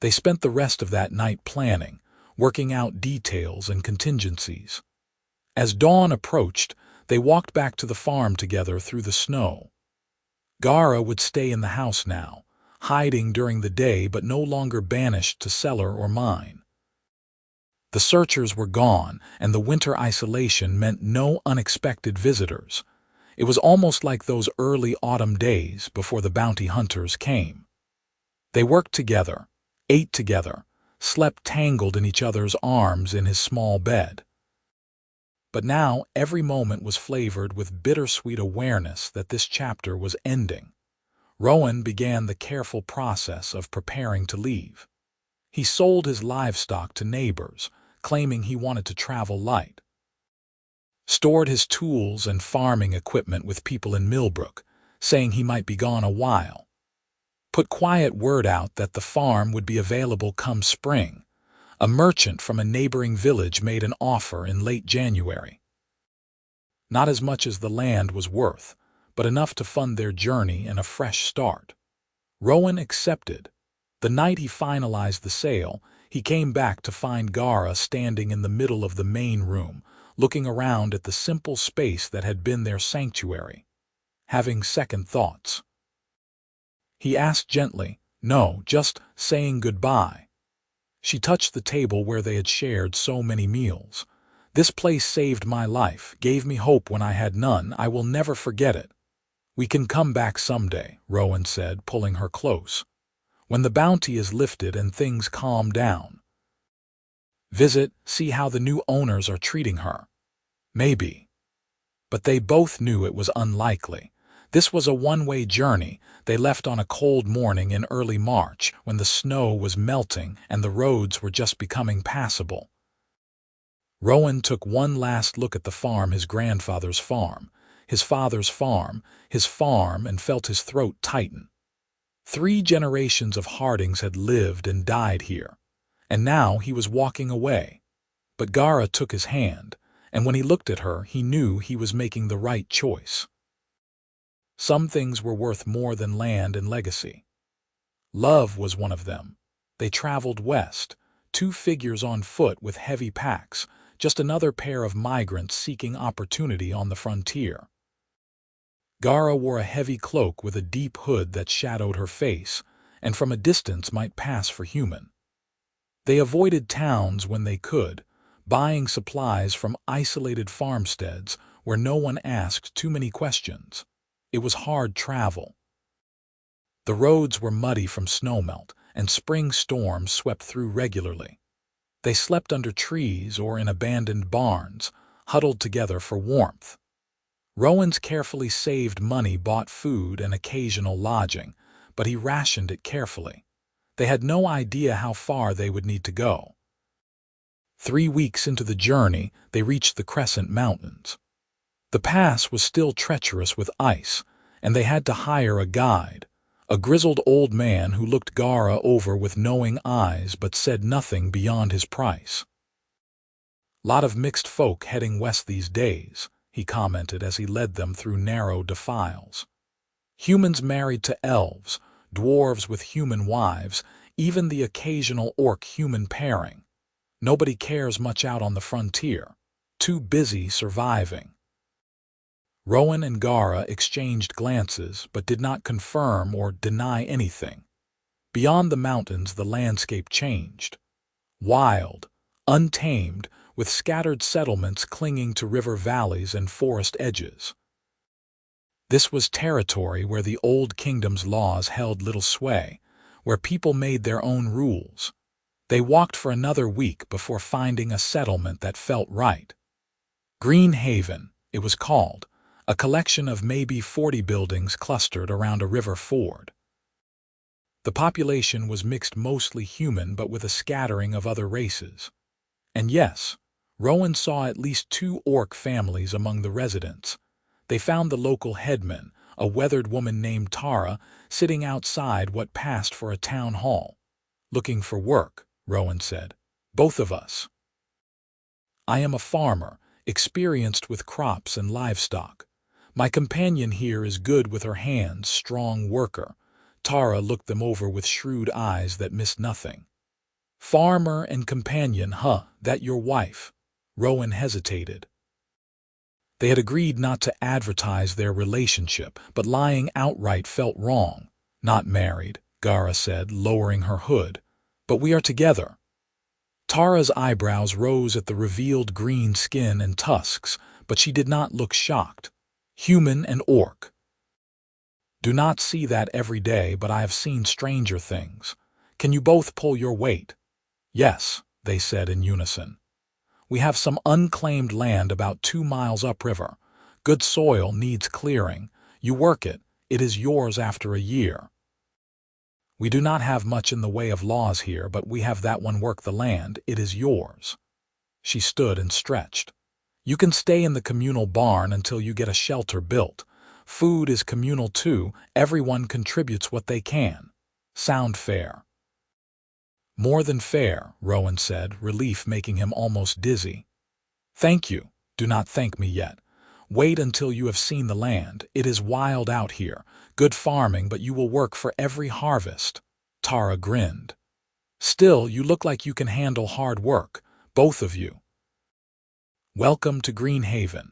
They spent the rest of that night planning, working out details and contingencies. As dawn approached, they walked back to the farm together through the snow. Gara would stay in the house now, hiding during the day but no longer banished to cellar or mine. The searchers were gone, and the winter isolation meant no unexpected visitors. It was almost like those early autumn days before the bounty hunters came. They worked together, ate together, slept tangled in each other's arms in his small bed. But now every moment was flavored with bittersweet awareness that this chapter was ending. Rowan began the careful process of preparing to leave. He sold his livestock to neighbors, claiming he wanted to travel light. Stored his tools and farming equipment with people in Millbrook, saying he might be gone a while. Put quiet word out that the farm would be available come spring. A merchant from a neighboring village made an offer in late January. Not as much as the land was worth, but enough to fund their journey and a fresh start. Rowan accepted. The night he finalized the sale, he came back to find Gara standing in the middle of the main room, looking around at the simple space that had been their sanctuary. Having second thoughts, he asked gently, "No, just saying goodbye." She touched the table where they had shared so many meals. "This place saved my life, gave me hope when I had none. I will never forget it." "We can come back someday," Rowan said, pulling her close. "When the bounty is lifted and things calm down. Visit, see how the new owners are treating her." Maybe. But they both knew it was unlikely. This was a one-way journey. They left on a cold morning in early March when the snow was melting and the roads were just becoming passable. Rowan took one last look at the farm, his grandfather's farm, his father's farm, his farm, and felt his throat tighten. 3 generations of Hardings had lived and died here, and now he was walking away. But Gara took his hand, and when he looked at her, he knew he was making the right choice. Some things were worth more than land and legacy. Love was one of them. They traveled west, 2 figures on foot with heavy packs, just another pair of migrants seeking opportunity on the frontier. Gara wore a heavy cloak with a deep hood that shadowed her face, and from a distance might pass for human. They avoided towns when they could, buying supplies from isolated farmsteads where no one asked too many questions. It was hard travel. The roads were muddy from snowmelt, and spring storms swept through regularly. They slept under trees or in abandoned barns, huddled together for warmth. Rowan's carefully saved money bought food and occasional lodging, but he rationed it carefully. They had no idea how far they would need to go. 3 weeks into the journey, they reached the Crescent Mountains. The pass was still treacherous with ice, and they had to hire a guide, a grizzled old man who looked Gara over with knowing eyes but said nothing beyond his price. "Lot of mixed folk heading west these days," he commented as he led them through narrow defiles. "Humans married to elves, dwarves with human wives, even the occasional orc-human pairing. Nobody cares much out on the frontier, too busy surviving." Rowan and Gara exchanged glances but did not confirm or deny anything. Beyond the mountains the landscape changed. Wild, untamed, with scattered settlements clinging to river valleys and forest edges. This was territory where the old kingdom's laws held little sway, where people made their own rules. They walked for another week before finding a settlement that felt right. Green Haven, it was called, a collection of maybe 40 buildings clustered around a river ford. The population was mixed, mostly human but with a scattering of other races. And yes, Rowan saw at least 2 orc families among the residents. They found the local headman, a weathered woman named Tara, sitting outside what passed for a town hall. "Looking for work," Rowan said. "Both of us. I am a farmer, experienced with crops and livestock. My companion here is good with her hands, strong worker." Tara looked them over with shrewd eyes that missed nothing. "Farmer and companion, huh? That your wife?" Rowan hesitated. They had agreed not to advertise their relationship, but lying outright felt wrong. "Not married," Gara said, lowering her hood. "But we are together." Tara's eyebrows rose at the revealed green skin and tusks, but she did not look shocked. "Human and orc. Do not see that every day, but I have seen stranger things. Can you both pull your weight?" "Yes," they said in unison. "We have some unclaimed land about 2 miles upriver. Good soil needs clearing. You work it, it is yours after a year. We do not have much in the way of laws here, but we have that one work the land, it is yours." She stood and stretched. "You can stay in the communal barn until you get a shelter built. Food is communal too, everyone contributes what they can. Sound fair?" More than fair, Rowan said, relief making him almost dizzy. Thank you. Do not thank me yet. Wait until you have seen the land. It is wild out here. Good farming, but you will work for every harvest. Tara grinned. Still, you look like you can handle hard work, both of you. Welcome to Greenhaven.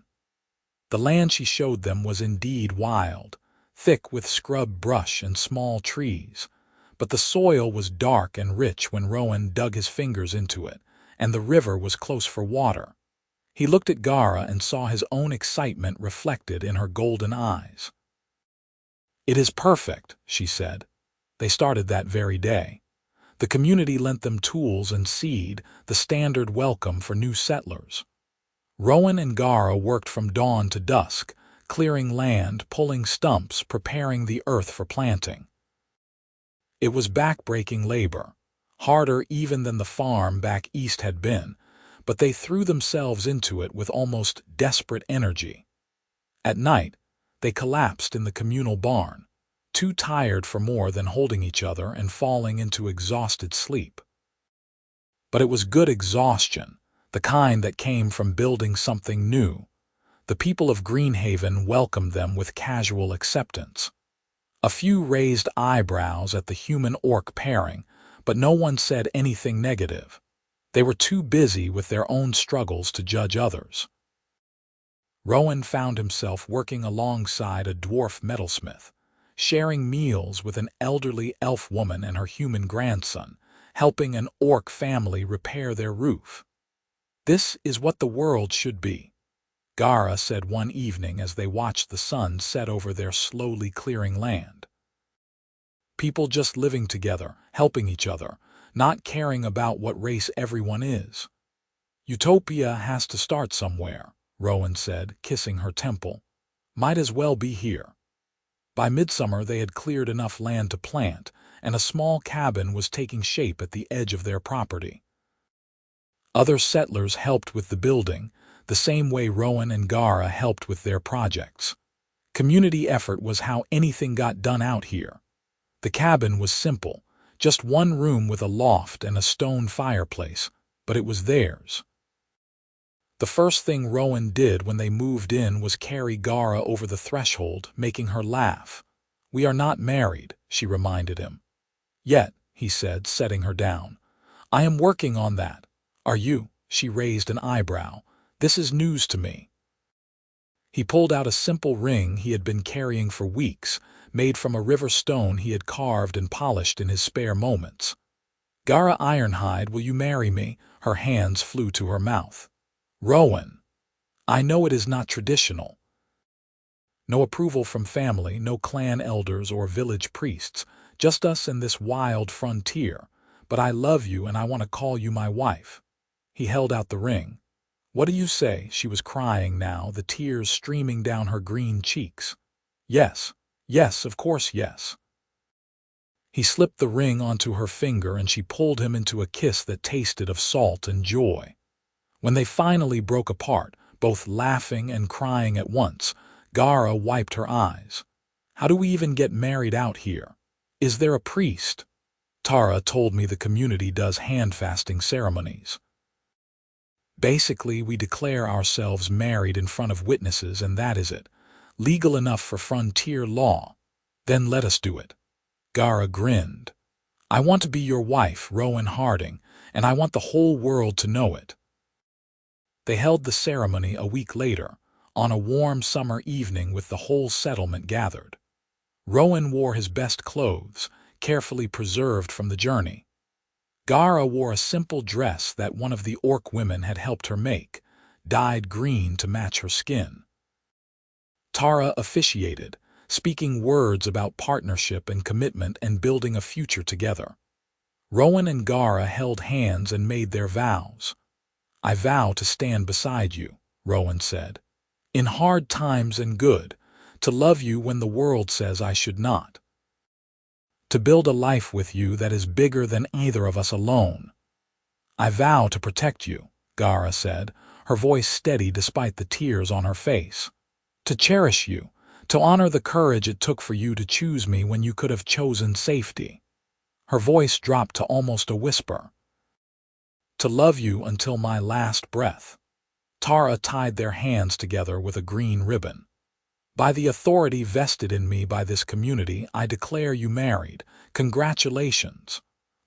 The land she showed them was indeed wild, thick with scrub brush and small trees. But the soil was dark and rich when Rowan dug his fingers into it, and the river was close for water. He looked at Gara and saw his own excitement reflected in her golden eyes. It is perfect, she said. They started that very day. The community lent them tools and seed, the standard welcome for new settlers. Rowan and Gara worked from dawn to dusk, clearing land, pulling stumps, preparing the earth for planting. It was back-breaking labor, harder even than the farm back east had been, but they threw themselves into it with almost desperate energy. At night, they collapsed in the communal barn, too tired for more than holding each other and falling into exhausted sleep. But it was good exhaustion, the kind that came from building something new. The people of Greenhaven welcomed them with casual acceptance. A few raised eyebrows at the human-orc pairing, but no one said anything negative. They were too busy with their own struggles to judge others. Rowan found himself working alongside a dwarf metalsmith, sharing meals with an elderly elf woman and her human grandson, helping an orc family repair their roof. This is what the world should be, Gara said one evening as they watched the sun set over their slowly clearing land. People just living together, helping each other, not caring about what race everyone is. Utopia has to start somewhere, Rowan said, kissing her temple. Might as well be here. By midsummer they had cleared enough land to plant, and a small cabin was taking shape at the edge of their property. Other settlers helped with the building, the same way Rowan and Gara helped with their projects. Community effort was how anything got done out here. The cabin was simple, just one room with a loft and a stone fireplace, but it was theirs. The first thing Rowan did when they moved in was carry Gara over the threshold, making her laugh. We are not married, she reminded him. Yet, he said, setting her down. I am working on that. Are you? She raised an eyebrow. This is news to me. He pulled out a simple ring he had been carrying for weeks, made from a river stone he had carved and polished in his spare moments. Gara Ironhide, will you marry me? Her hands flew to her mouth. Rowan. I know it is not traditional. No approval from family, no clan elders or village priests, just us and this wild frontier. But I love you and I want to call you my wife. He held out the ring. What do you say? She was crying now, the tears streaming down her green cheeks. Yes, yes, of course yes. He slipped the ring onto her finger and she pulled him into a kiss that tasted of salt and joy. When they finally broke apart, both laughing and crying at once, Gara wiped her eyes. How do we even get married out here? Is there a priest? Tara told me the community does hand-fasting ceremonies. Basically, we declare ourselves married in front of witnesses and that is it. Legal enough for frontier law. Then let us do it. Gara grinned. I want to be your wife, Rowan Harding, and I want the whole world to know it. They held the ceremony a week later, on a warm summer evening with the whole settlement gathered. Rowan wore his best clothes, carefully preserved from the journey. Gara wore a simple dress that one of the orc women had helped her make, dyed green to match her skin. Tara officiated, speaking words about partnership and commitment and building a future together. Rowan and Gara held hands and made their vows. I vow to stand beside you, Rowan said. In hard times and good, to love you when the world says I should not. To build a life with you that is bigger than either of us alone. I vow to protect you, Gara said, her voice steady despite the tears on her face. To cherish you, to honor the courage it took for you to choose me when you could have chosen safety. Her voice dropped to almost a whisper. To love you until my last breath. Tara tied their hands together with a green ribbon. By the authority vested in me by this community, I declare you married. Congratulations.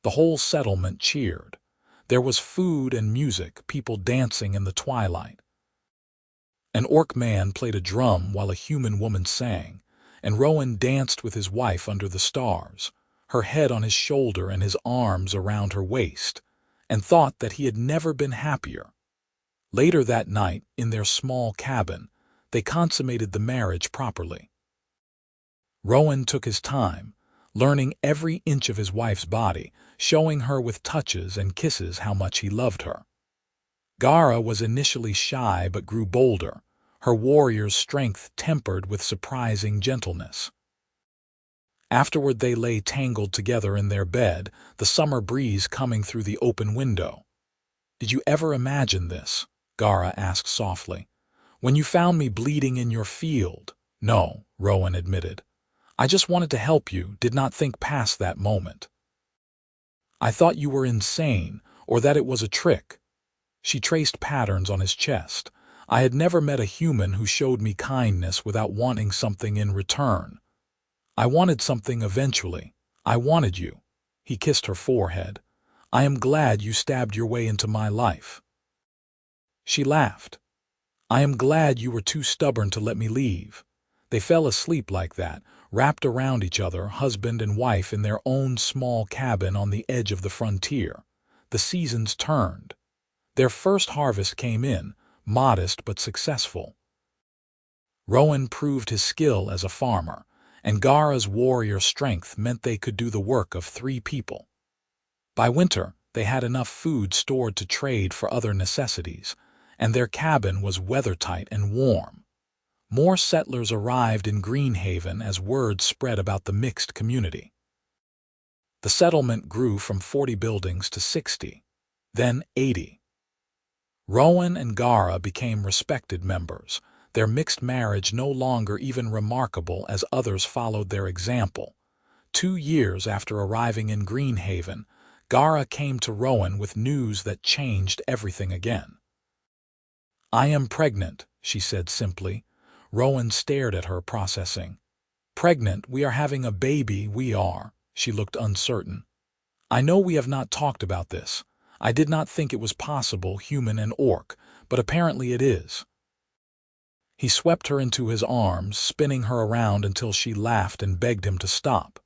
The whole settlement cheered. There was food and music, people dancing in the twilight. An orc man played a drum while a human woman sang, and Rowan danced with his wife under the stars, her head on his shoulder and his arms around her waist, and thought that he had never been happier. Later that night, in their small cabin, they consummated the marriage properly. Rowan took his time, learning every inch of his wife's body, showing her with touches and kisses how much he loved her. Gara was initially shy but grew bolder, her warrior's strength tempered with surprising gentleness. Afterward they lay tangled together in their bed, the summer breeze coming through the open window. "Did you ever imagine this?" Gara asked softly. "When you found me bleeding in your field?" "No," Rowan admitted. "I just wanted to help you, did not think past that moment. I thought you were insane, or that it was a trick." She traced patterns on his chest. "I had never met a human who showed me kindness without wanting something in return. I wanted something eventually. I wanted you." He kissed her forehead. "I am glad you stabbed your way into my life." She laughed. "I am glad you were too stubborn to let me leave." They fell asleep like that, wrapped around each other, husband and wife in their own small cabin on the edge of the frontier. The seasons turned. Their first harvest came in, modest but successful. Rowan proved his skill as a farmer, and Gara's warrior strength meant they could do the work of 3 people. By winter, they had enough food stored to trade for other necessities, and their cabin was weathertight and warm. More settlers arrived in Greenhaven as word spread about the mixed community. The settlement grew from 40 buildings to 60, then 80. Rowan and Gara became respected members, their mixed marriage no longer even remarkable as others followed their example. 2 years after arriving in Greenhaven, Gara came to Rowan with news that changed everything again. "I am pregnant," she said simply. Rowan stared at her, processing. "Pregnant, we are having a baby, we are." She looked uncertain. "I know we have not talked about this. I did not think it was possible, human and orc, but apparently it is." He swept her into his arms, spinning her around until she laughed and begged him to stop.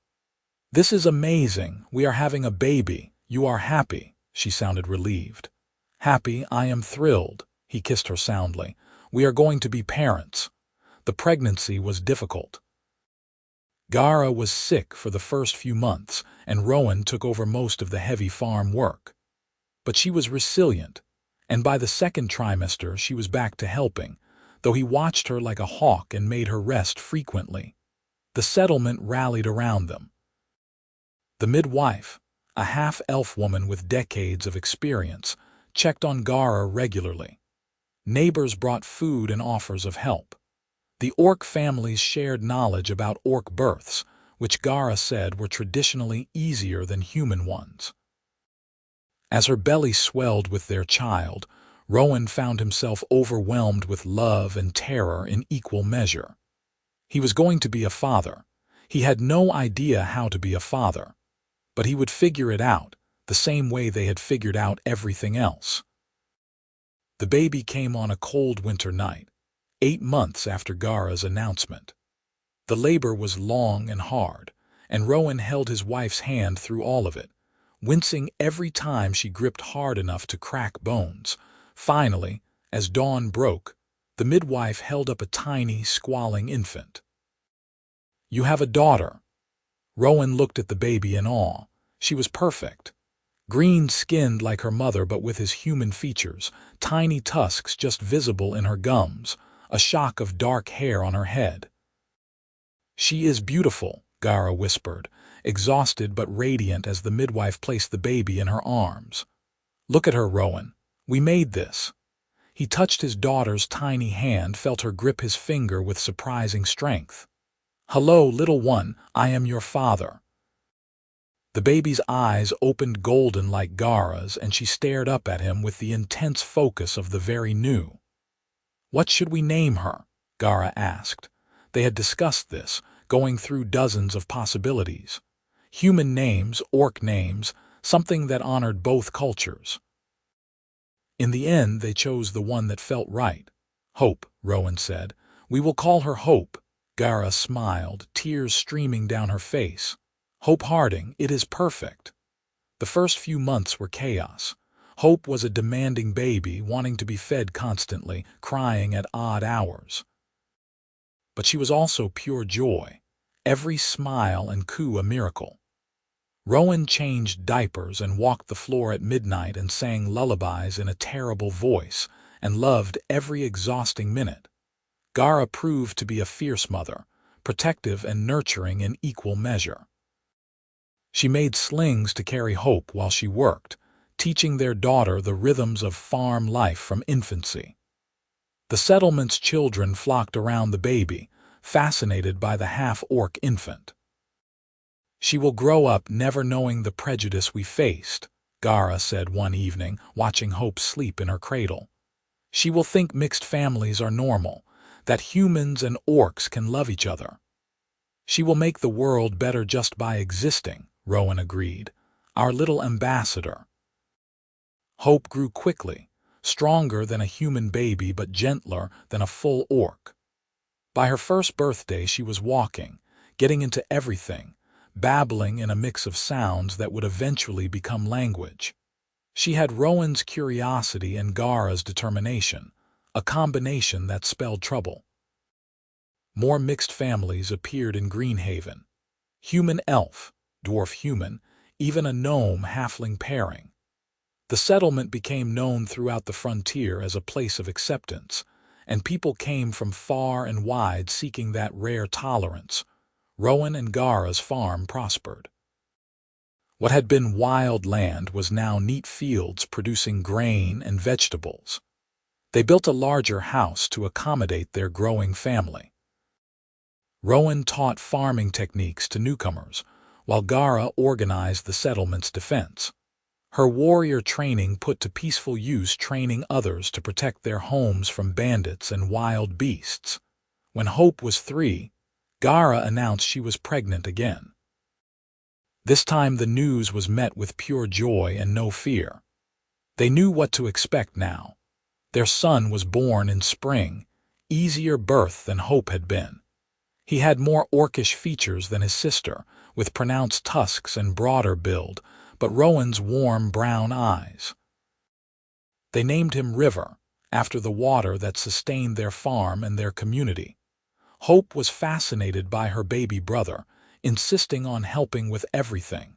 "This is amazing. We are having a baby. You are happy." She sounded relieved. "Happy, I am thrilled." He kissed her soundly. "We are going to be parents." The pregnancy was difficult. Gara was sick for the first few months, and Rowan took over most of the heavy farm work. But she was resilient, and by the 2nd trimester she was back to helping, though he watched her like a hawk and made her rest frequently. The settlement rallied around them. The midwife, a half-elf woman with decades of experience, checked on Gara regularly. Neighbors brought food and offers of help. The orc families shared knowledge about orc births, which Gara said were traditionally easier than human ones. As her belly swelled with their child, Rowan found himself overwhelmed with love and terror in equal measure. He was going to be a father. He had no idea how to be a father, but he would figure it out, the same way they had figured out everything else. The baby came on a cold winter night, 8 months after Gara's announcement. The labor was long and hard, and Rowan held his wife's hand through all of it, wincing every time she gripped hard enough to crack bones. Finally, as dawn broke, the midwife held up a tiny, squalling infant. "You have a daughter." Rowan looked at the baby in awe. She was perfect. Green-skinned like her mother but with his human features, tiny tusks just visible in her gums, a shock of dark hair on her head. "She is beautiful," Gara whispered, exhausted but radiant as the midwife placed the baby in her arms. "Look at her, Rowan. We made this." He touched his daughter's tiny hand, felt her grip his finger with surprising strength. "Hello, little one, I am your father." The baby's eyes opened golden like Gara's, and she stared up at him with the intense focus of the very new. "What should we name her?" Gara asked. They had discussed this, going through dozens of possibilities. Human names, orc names, something that honored both cultures. In the end, they chose the one that felt right. "Hope," Rowan said. "We will call her Hope." Gara smiled, tears streaming down her face. "Hope Harding, it is perfect." The first few months were chaos. Hope was a demanding baby, wanting to be fed constantly, crying at odd hours. But she was also pure joy, every smile and coo a miracle. Rowan changed diapers and walked the floor at midnight and sang lullabies in a terrible voice, and loved every exhausting minute. Gara proved to be a fierce mother, protective and nurturing in equal measure. She made slings to carry Hope while she worked, teaching their daughter the rhythms of farm life from infancy. The settlement's children flocked around the baby, fascinated by the half-orc infant. "She will grow up never knowing the prejudice we faced," Gara said one evening, watching Hope sleep in her cradle. "She will think mixed families are normal, that humans and orcs can love each other." "She will make the world better just by existing," Rowan agreed. "Our little ambassador." Hope grew quickly, stronger than a human baby but gentler than a full orc. By her first birthday she was walking, getting into everything, babbling in a mix of sounds that would eventually become language. She had Rowan's curiosity and Gara's determination, a combination that spelled trouble. More mixed families appeared in Greenhaven. Human elf, dwarf human, even a gnome halfling pairing. The settlement became known throughout the frontier as a place of acceptance, and people came from far and wide seeking that rare tolerance. Rowan and Gara's farm prospered. What had been wild land was now neat fields producing grain and vegetables. They built a larger house to accommodate their growing family. Rowan taught farming techniques to newcomers, while Gara organized the settlement's defense. Her warrior training put to peaceful use, training others to protect their homes from bandits and wild beasts. When Hope was 3, Gara announced she was pregnant again. This time the news was met with pure joy and no fear. They knew what to expect now. Their son was born in spring, easier birth than Hope had been. He had more orcish features than his sister, with pronounced tusks and broader build, but Rowan's warm brown eyes. They named him River, after the water that sustained their farm and their community. Hope was fascinated by her baby brother, insisting on helping with everything.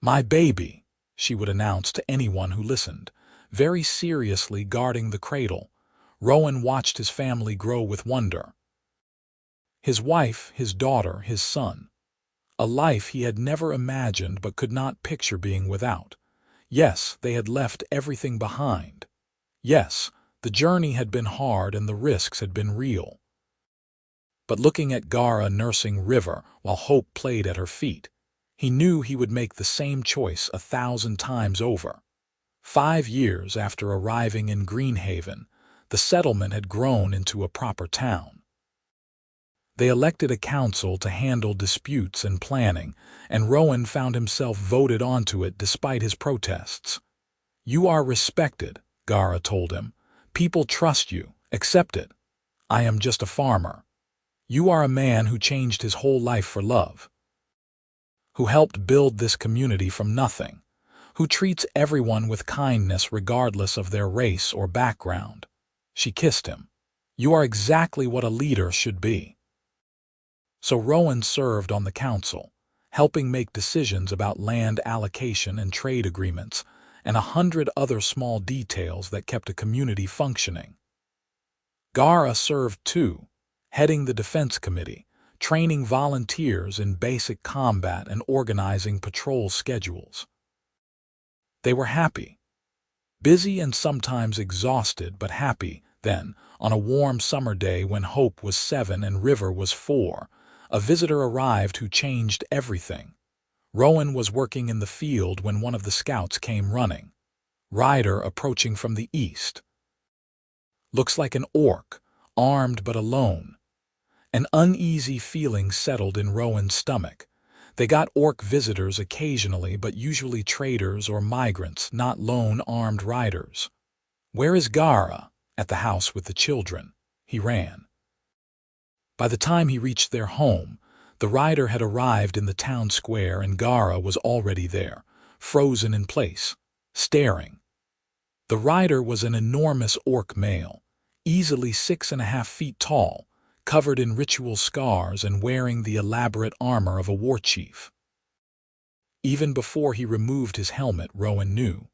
"My baby," she would announce to anyone who listened, very seriously guarding the cradle. Rowan watched his family grow with wonder. His wife, his daughter, his son. A life he had never imagined but could not picture being without. Yes, they had left everything behind. Yes, the journey had been hard and the risks had been real. But looking at Gara nursing River while Hope played at her feet, he knew he would make the same choice 1,000 times over. 5 years after arriving in Greenhaven, the settlement had grown into a proper town. They elected a council to handle disputes and planning, and Rowan found himself voted onto it despite his protests. "You are respected," Gara told him. "People trust you. Accept it. I am just a farmer. You are a man who changed his whole life for love, who helped build this community from nothing, who treats everyone with kindness regardless of their race or background." She kissed him. "You are exactly what a leader should be." So Rowan served on the council, helping make decisions about land allocation and trade agreements, and 100 other small details that kept a community functioning. Gara served too, heading the defense committee, training volunteers in basic combat and organizing patrol schedules. They were happy. Busy and sometimes exhausted, but happy. Then, on a warm summer day when Hope was 7 and River was 4, a visitor arrived who changed everything. Rowan was working in the field when one of the scouts came running. Rider approaching from the east. Looks like an orc, armed but alone. An uneasy feeling settled in Rowan's stomach. They got orc visitors occasionally, but usually traders or migrants, not lone armed riders. "Where is Gara?" "At the house with the children." He ran. By the time he reached their home, the rider had arrived in the town square and Gara was already there, frozen in place, staring. The rider was an enormous orc male, easily 6.5 feet tall, covered in ritual scars and wearing the elaborate armor of a warchief. Even before he removed his helmet, Rowan knew.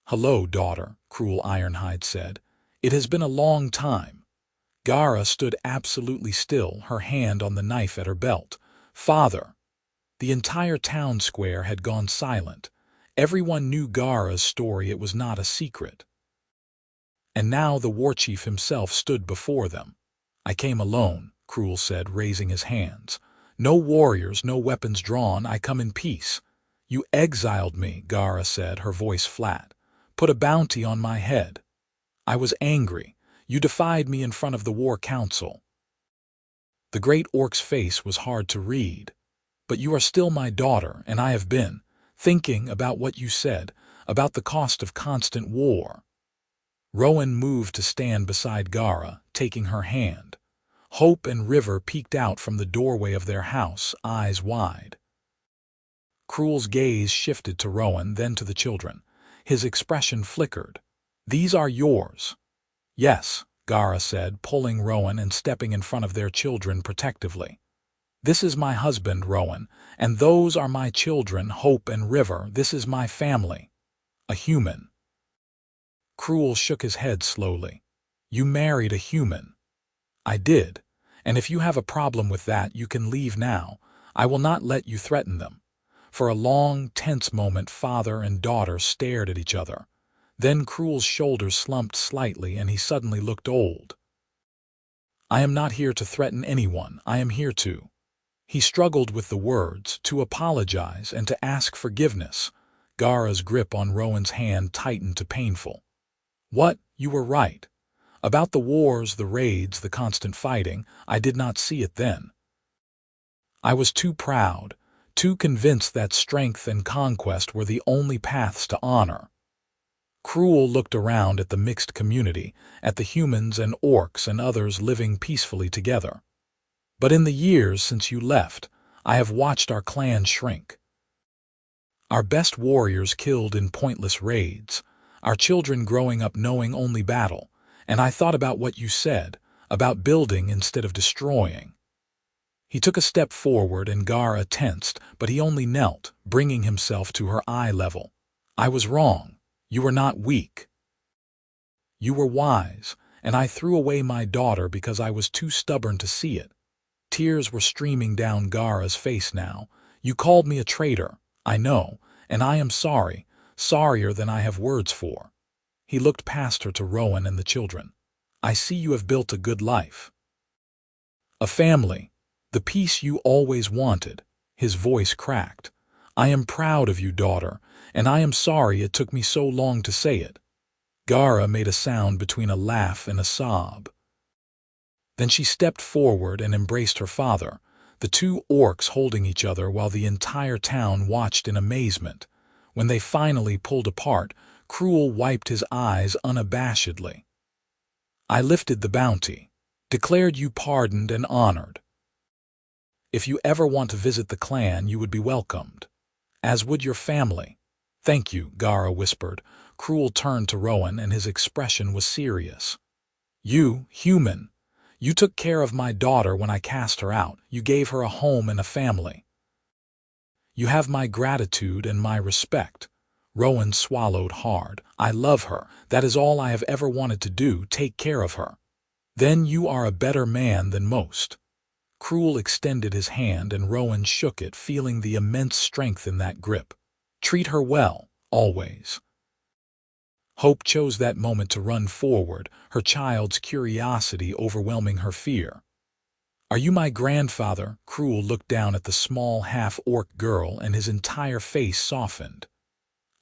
"Hello, daughter," Cruel Ironhide said. "It has been a long time." Gara stood absolutely still, her hand on the knife at her belt. "Father." The entire town square had gone silent. Everyone knew Gara's story, it was not a secret. And now the warchief himself stood before them. "I came alone," Cruel said, raising his hands. "No warriors, no weapons drawn, I come in peace." "You exiled me," Gara said, her voice flat. "Put a bounty on my head. I was angry. You defied me in front of the war council." The great orc's face was hard to read. "But you are still my daughter, and I have been thinking about what you said, about the cost of constant war." Rowan moved to stand beside Gara, taking her hand. Hope and River peeked out from the doorway of their house, eyes wide. Cruel's gaze shifted to Rowan, then to the children. His expression flickered. "These are yours." "Yes," Gara said, pulling Rowan and stepping in front of their children protectively. "This is my husband, Rowan, and those are my children, Hope and River. This is my family. A human." Cruel shook his head slowly. "You married a human." "I did, and if you have a problem with that, you can leave now. I will not let you threaten them." For a long, tense moment, father and daughter stared at each other. Then Cruel's shoulders slumped slightly and he suddenly looked old. "I am not here to threaten anyone. I am here to—" He struggled with the words, "to apologize and to ask forgiveness." Gara's grip on Rowan's hand tightened to painful. "What? You were right. About the wars, the raids, the constant fighting, I did not see it then. I was too proud, too convinced that strength and conquest were the only paths to honor." Cruel looked around at the mixed community, at the humans and orcs and others living peacefully together. "But in the years since you left, I have watched our clan shrink. Our best warriors killed in pointless raids, our children growing up knowing only battle, and I thought about what you said, about building instead of destroying." He took a step forward and Gara tensed, but he only knelt, bringing himself to her eye level. "I was wrong. You were not weak. You were wise, and I threw away my daughter because I was too stubborn to see it." Tears were streaming down Gara's face now. "You called me a traitor, I know, and I am sorry, sorrier than I have words for." He looked past her to Rowan and the children. "I see you have built a good life. A family, the peace you always wanted." His voice cracked. "I am proud of you, daughter, and I am sorry it took me so long to say it." Gara made a sound between a laugh and a sob. Then she stepped forward and embraced her father, the two orcs holding each other while the entire town watched in amazement. When they finally pulled apart, Cruel wiped his eyes unabashedly. "I lifted the bounty, declared you pardoned and honored. If you ever want to visit the clan, you would be welcomed, as would your family." "Thank you," Gara whispered. Cruel turned to Rowan and his expression was serious. "You, human, you took care of my daughter when I cast her out. You gave her a home and a family. You have my gratitude and my respect." Rowan swallowed hard. "I love her. That is all I have ever wanted to do, take care of her." "Then you are a better man than most." Cruel extended his hand and Rowan shook it, feeling the immense strength in that grip. "Treat her well, always." Hope chose that moment to run forward, her child's curiosity overwhelming her fear. "Are you my grandfather?" Cruel looked down at the small half-orc girl and his entire face softened.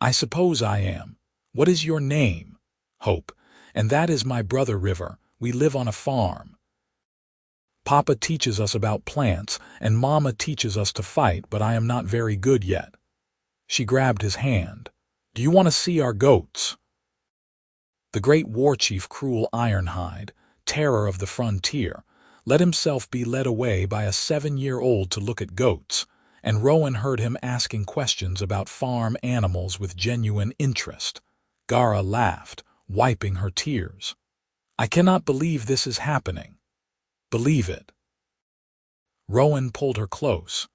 "I suppose I am. What is your name?" "Hope. And that is my brother River. We live on a farm. Papa teaches us about plants, and Mama teaches us to fight, but I am not very good yet." She grabbed his hand. "Do you want to see our goats?" The great Warchief Cruel Ironhide, terror of the frontier, let himself be led away by a 7-year-old to look at goats, and Rowan heard him asking questions about farm animals with genuine interest. Gara laughed, wiping her tears. "I cannot believe this is happening." "Believe it." Rowan pulled her close.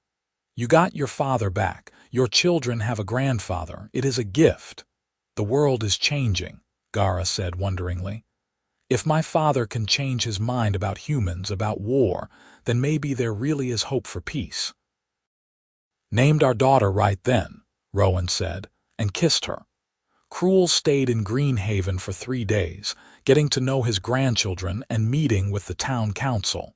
"You got your father back. Your children have a grandfather. It is a gift." "The world is changing," Gara said wonderingly. "If my father can change his mind about humans, about war, then maybe there really is hope for peace." "Named our daughter right then," Rowan said, and kissed her. Cruel stayed in Greenhaven for 3 days, getting to know his grandchildren and meeting with the town council.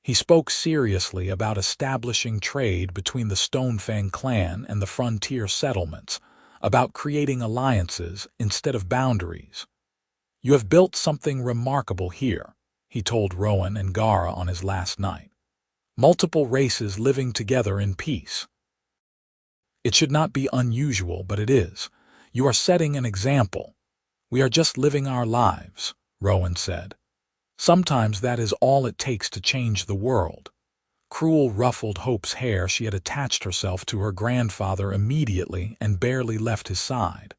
He spoke seriously about establishing trade between the Stonefang clan and the frontier settlements, about creating alliances instead of boundaries. "You have built something remarkable here," he told Rowan and Gara on his last night. "Multiple races living together in peace. It should not be unusual, but it is. You are setting an example." "We are just living our lives," Rowan said. "Sometimes that is all it takes to change the world." Cruel ruffled Hope's hair. She had attached herself to her grandfather immediately and barely left his side.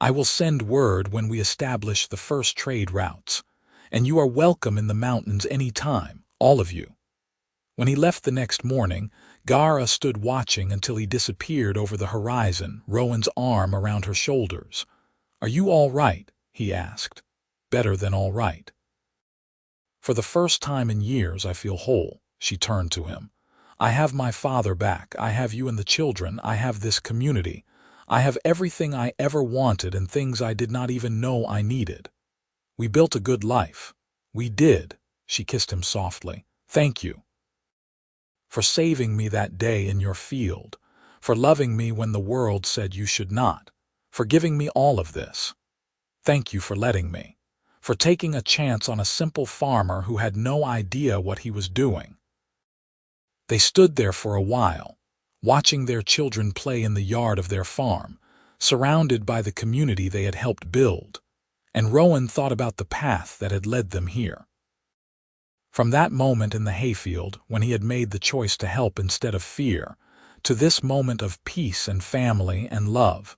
"I will send word when we establish the first trade routes, and you are welcome in the mountains any time, all of you." When he left the next morning, Gara stood watching until he disappeared over the horizon, Rowan's arm around her shoulders. "Are you all right?" he asked. "Better than all right." "For the first time in years I feel whole," she turned to him. "I have my father back, I have you and the children, I have this community. I have everything I ever wanted and things I did not even know I needed. We built a good life." "We did," she kissed him softly. "Thank you. For saving me that day in your field, for loving me when the world said you should not, for giving me all of this. Thank you for letting me, for taking a chance on a simple farmer who had no idea what he was doing." They stood there for a while, watching their children play in the yard of their farm, surrounded by the community they had helped build, and Rowan thought about the path that had led them here. From that moment in the hayfield, when he had made the choice to help instead of fear, to this moment of peace and family and love,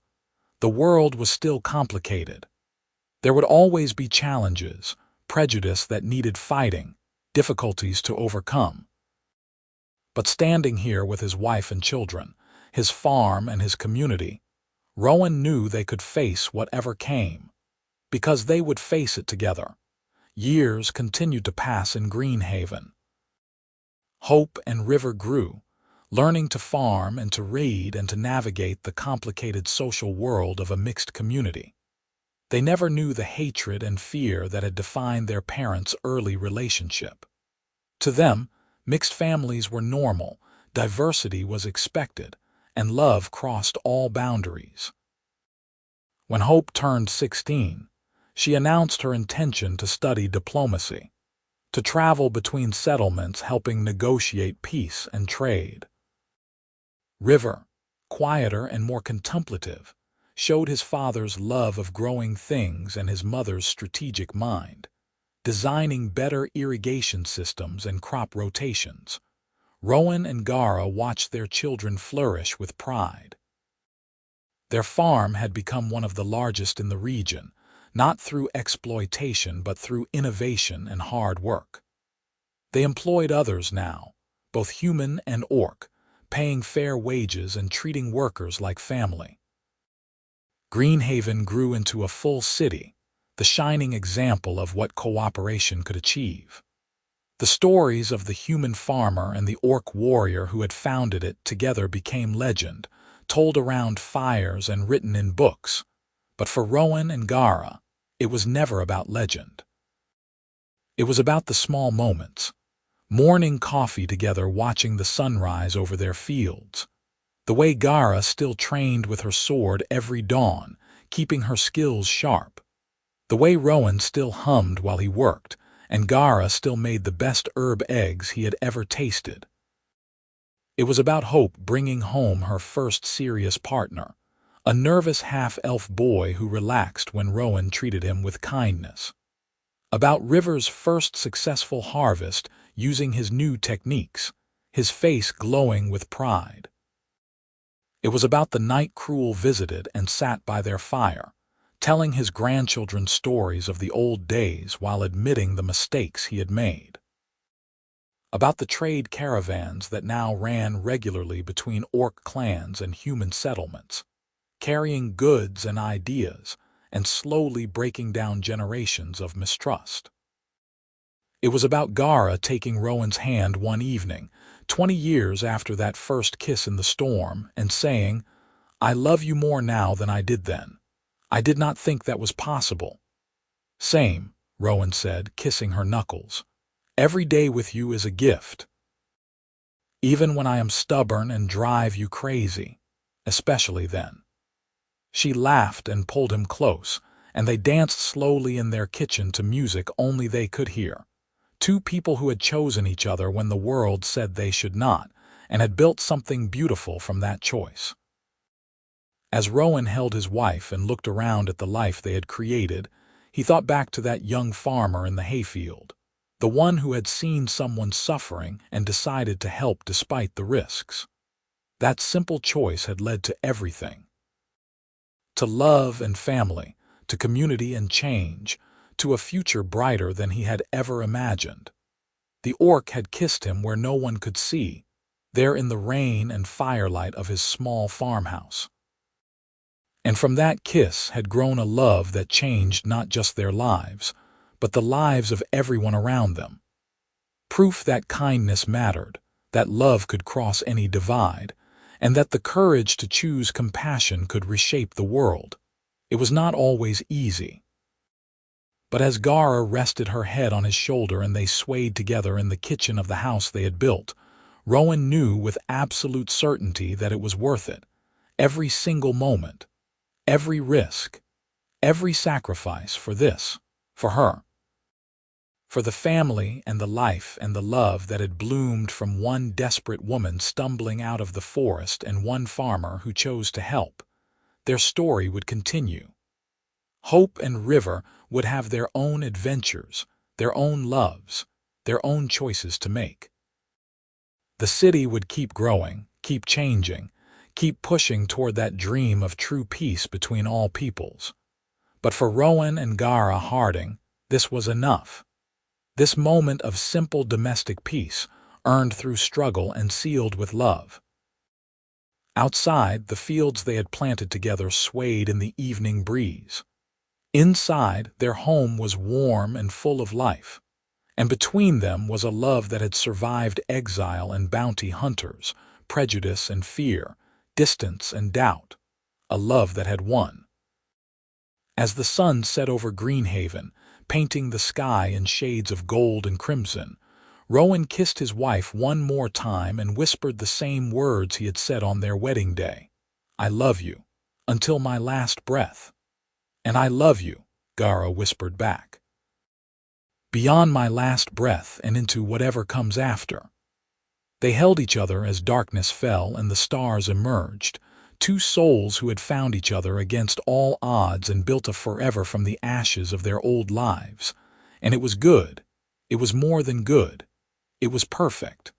the world was still complicated. There would always be challenges, prejudice that needed fighting, difficulties to overcome. But standing here with his wife and children, his farm and his community, Rowan knew they could face whatever came, because they would face it together. Years continued to pass in Greenhaven. Hope and River grew, learning to farm and to read and to navigate the complicated social world of a mixed community. They never knew the hatred and fear that had defined their parents' early relationship. To them, mixed families were normal, diversity was expected, and love crossed all boundaries. When Hope turned 16, she announced her intention to study diplomacy, to travel between settlements helping negotiate peace and trade. River, quieter and more contemplative, showed his father's love of growing things and his mother's strategic mind, designing better irrigation systems and crop rotations. Rowan and Gara watched their children flourish with pride. Their farm had become one of the largest in the region, not through exploitation but through innovation and hard work. They employed others now, both human and orc, paying fair wages and treating workers like family. Greenhaven grew into a full city, the shining example of what cooperation could achieve. The stories of the human farmer and the orc warrior who had founded it together became legend, told around fires and written in books. But for Rowan and Gara, it was never about legend. It was about the small moments, morning coffee together watching the sunrise over their fields, the way Gara still trained with her sword every dawn, keeping her skills sharp, the way Rowan still hummed while he worked, and Gara still made the best herb eggs he had ever tasted. It was about Hope bringing home her first serious partner, a nervous half-elf boy who relaxed when Rowan treated him with kindness. About River's first successful harvest using his new techniques, his face glowing with pride. It was about the night Cruel visited and sat by their fire, telling his grandchildren stories of the old days while admitting the mistakes he had made. About the trade caravans that now ran regularly between orc clans and human settlements, carrying goods and ideas, and slowly breaking down generations of mistrust. It was about Gara taking Rowan's hand one evening, 20 years after that first kiss in the storm, and saying, "I love you more now than I did then. I did not think that was possible." "Same," Rowan said, kissing her knuckles. "Every day with you is a gift. Even when I am stubborn and drive you crazy, especially then." She laughed and pulled him close, and they danced slowly in their kitchen to music only they could hear. Two people who had chosen each other when the world said they should not, and had built something beautiful from that choice. As Rowan held his wife and looked around at the life they had created, he thought back to that young farmer in the hayfield, the one who had seen someone suffering and decided to help despite the risks. That simple choice had led to everything. To love and family, to community and change, to a future brighter than he had ever imagined. The orc had kissed him where no one could see, there in the rain and firelight of his small farmhouse. And from that kiss had grown a love that changed not just their lives, but the lives of everyone around them. Proof that kindness mattered, that love could cross any divide, and that the courage to choose compassion could reshape the world. It was not always easy. But as Gara rested her head on his shoulder and they swayed together in the kitchen of the house they had built, Rowan knew with absolute certainty that it was worth it. Every single moment, every risk, every sacrifice for this, for her. For the family and the life and the love that had bloomed from one desperate woman stumbling out of the forest and one farmer who chose to help. Their story would continue. Hope and River would have their own adventures, their own loves, their own choices to make. The city would keep growing, keep changing, keep pushing toward that dream of true peace between all peoples. But for Rowan and Gara Harding, this was enough. This moment of simple domestic peace, earned through struggle and sealed with love. Outside, the fields they had planted together swayed in the evening breeze. Inside, their home was warm and full of life, and between them was a love that had survived exile and bounty hunters, prejudice and fear, distance and doubt, a love that had won. As the sun set over Greenhaven, painting the sky in shades of gold and crimson, Rowan kissed his wife one more time and whispered the same words he had said on their wedding day. "I love you, until my last breath." "And I love you," Gara whispered back. "Beyond my last breath and into whatever comes after." They held each other as darkness fell and the stars emerged, two souls who had found each other against all odds and built a forever from the ashes of their old lives. And it was good. It was more than good. It was perfect.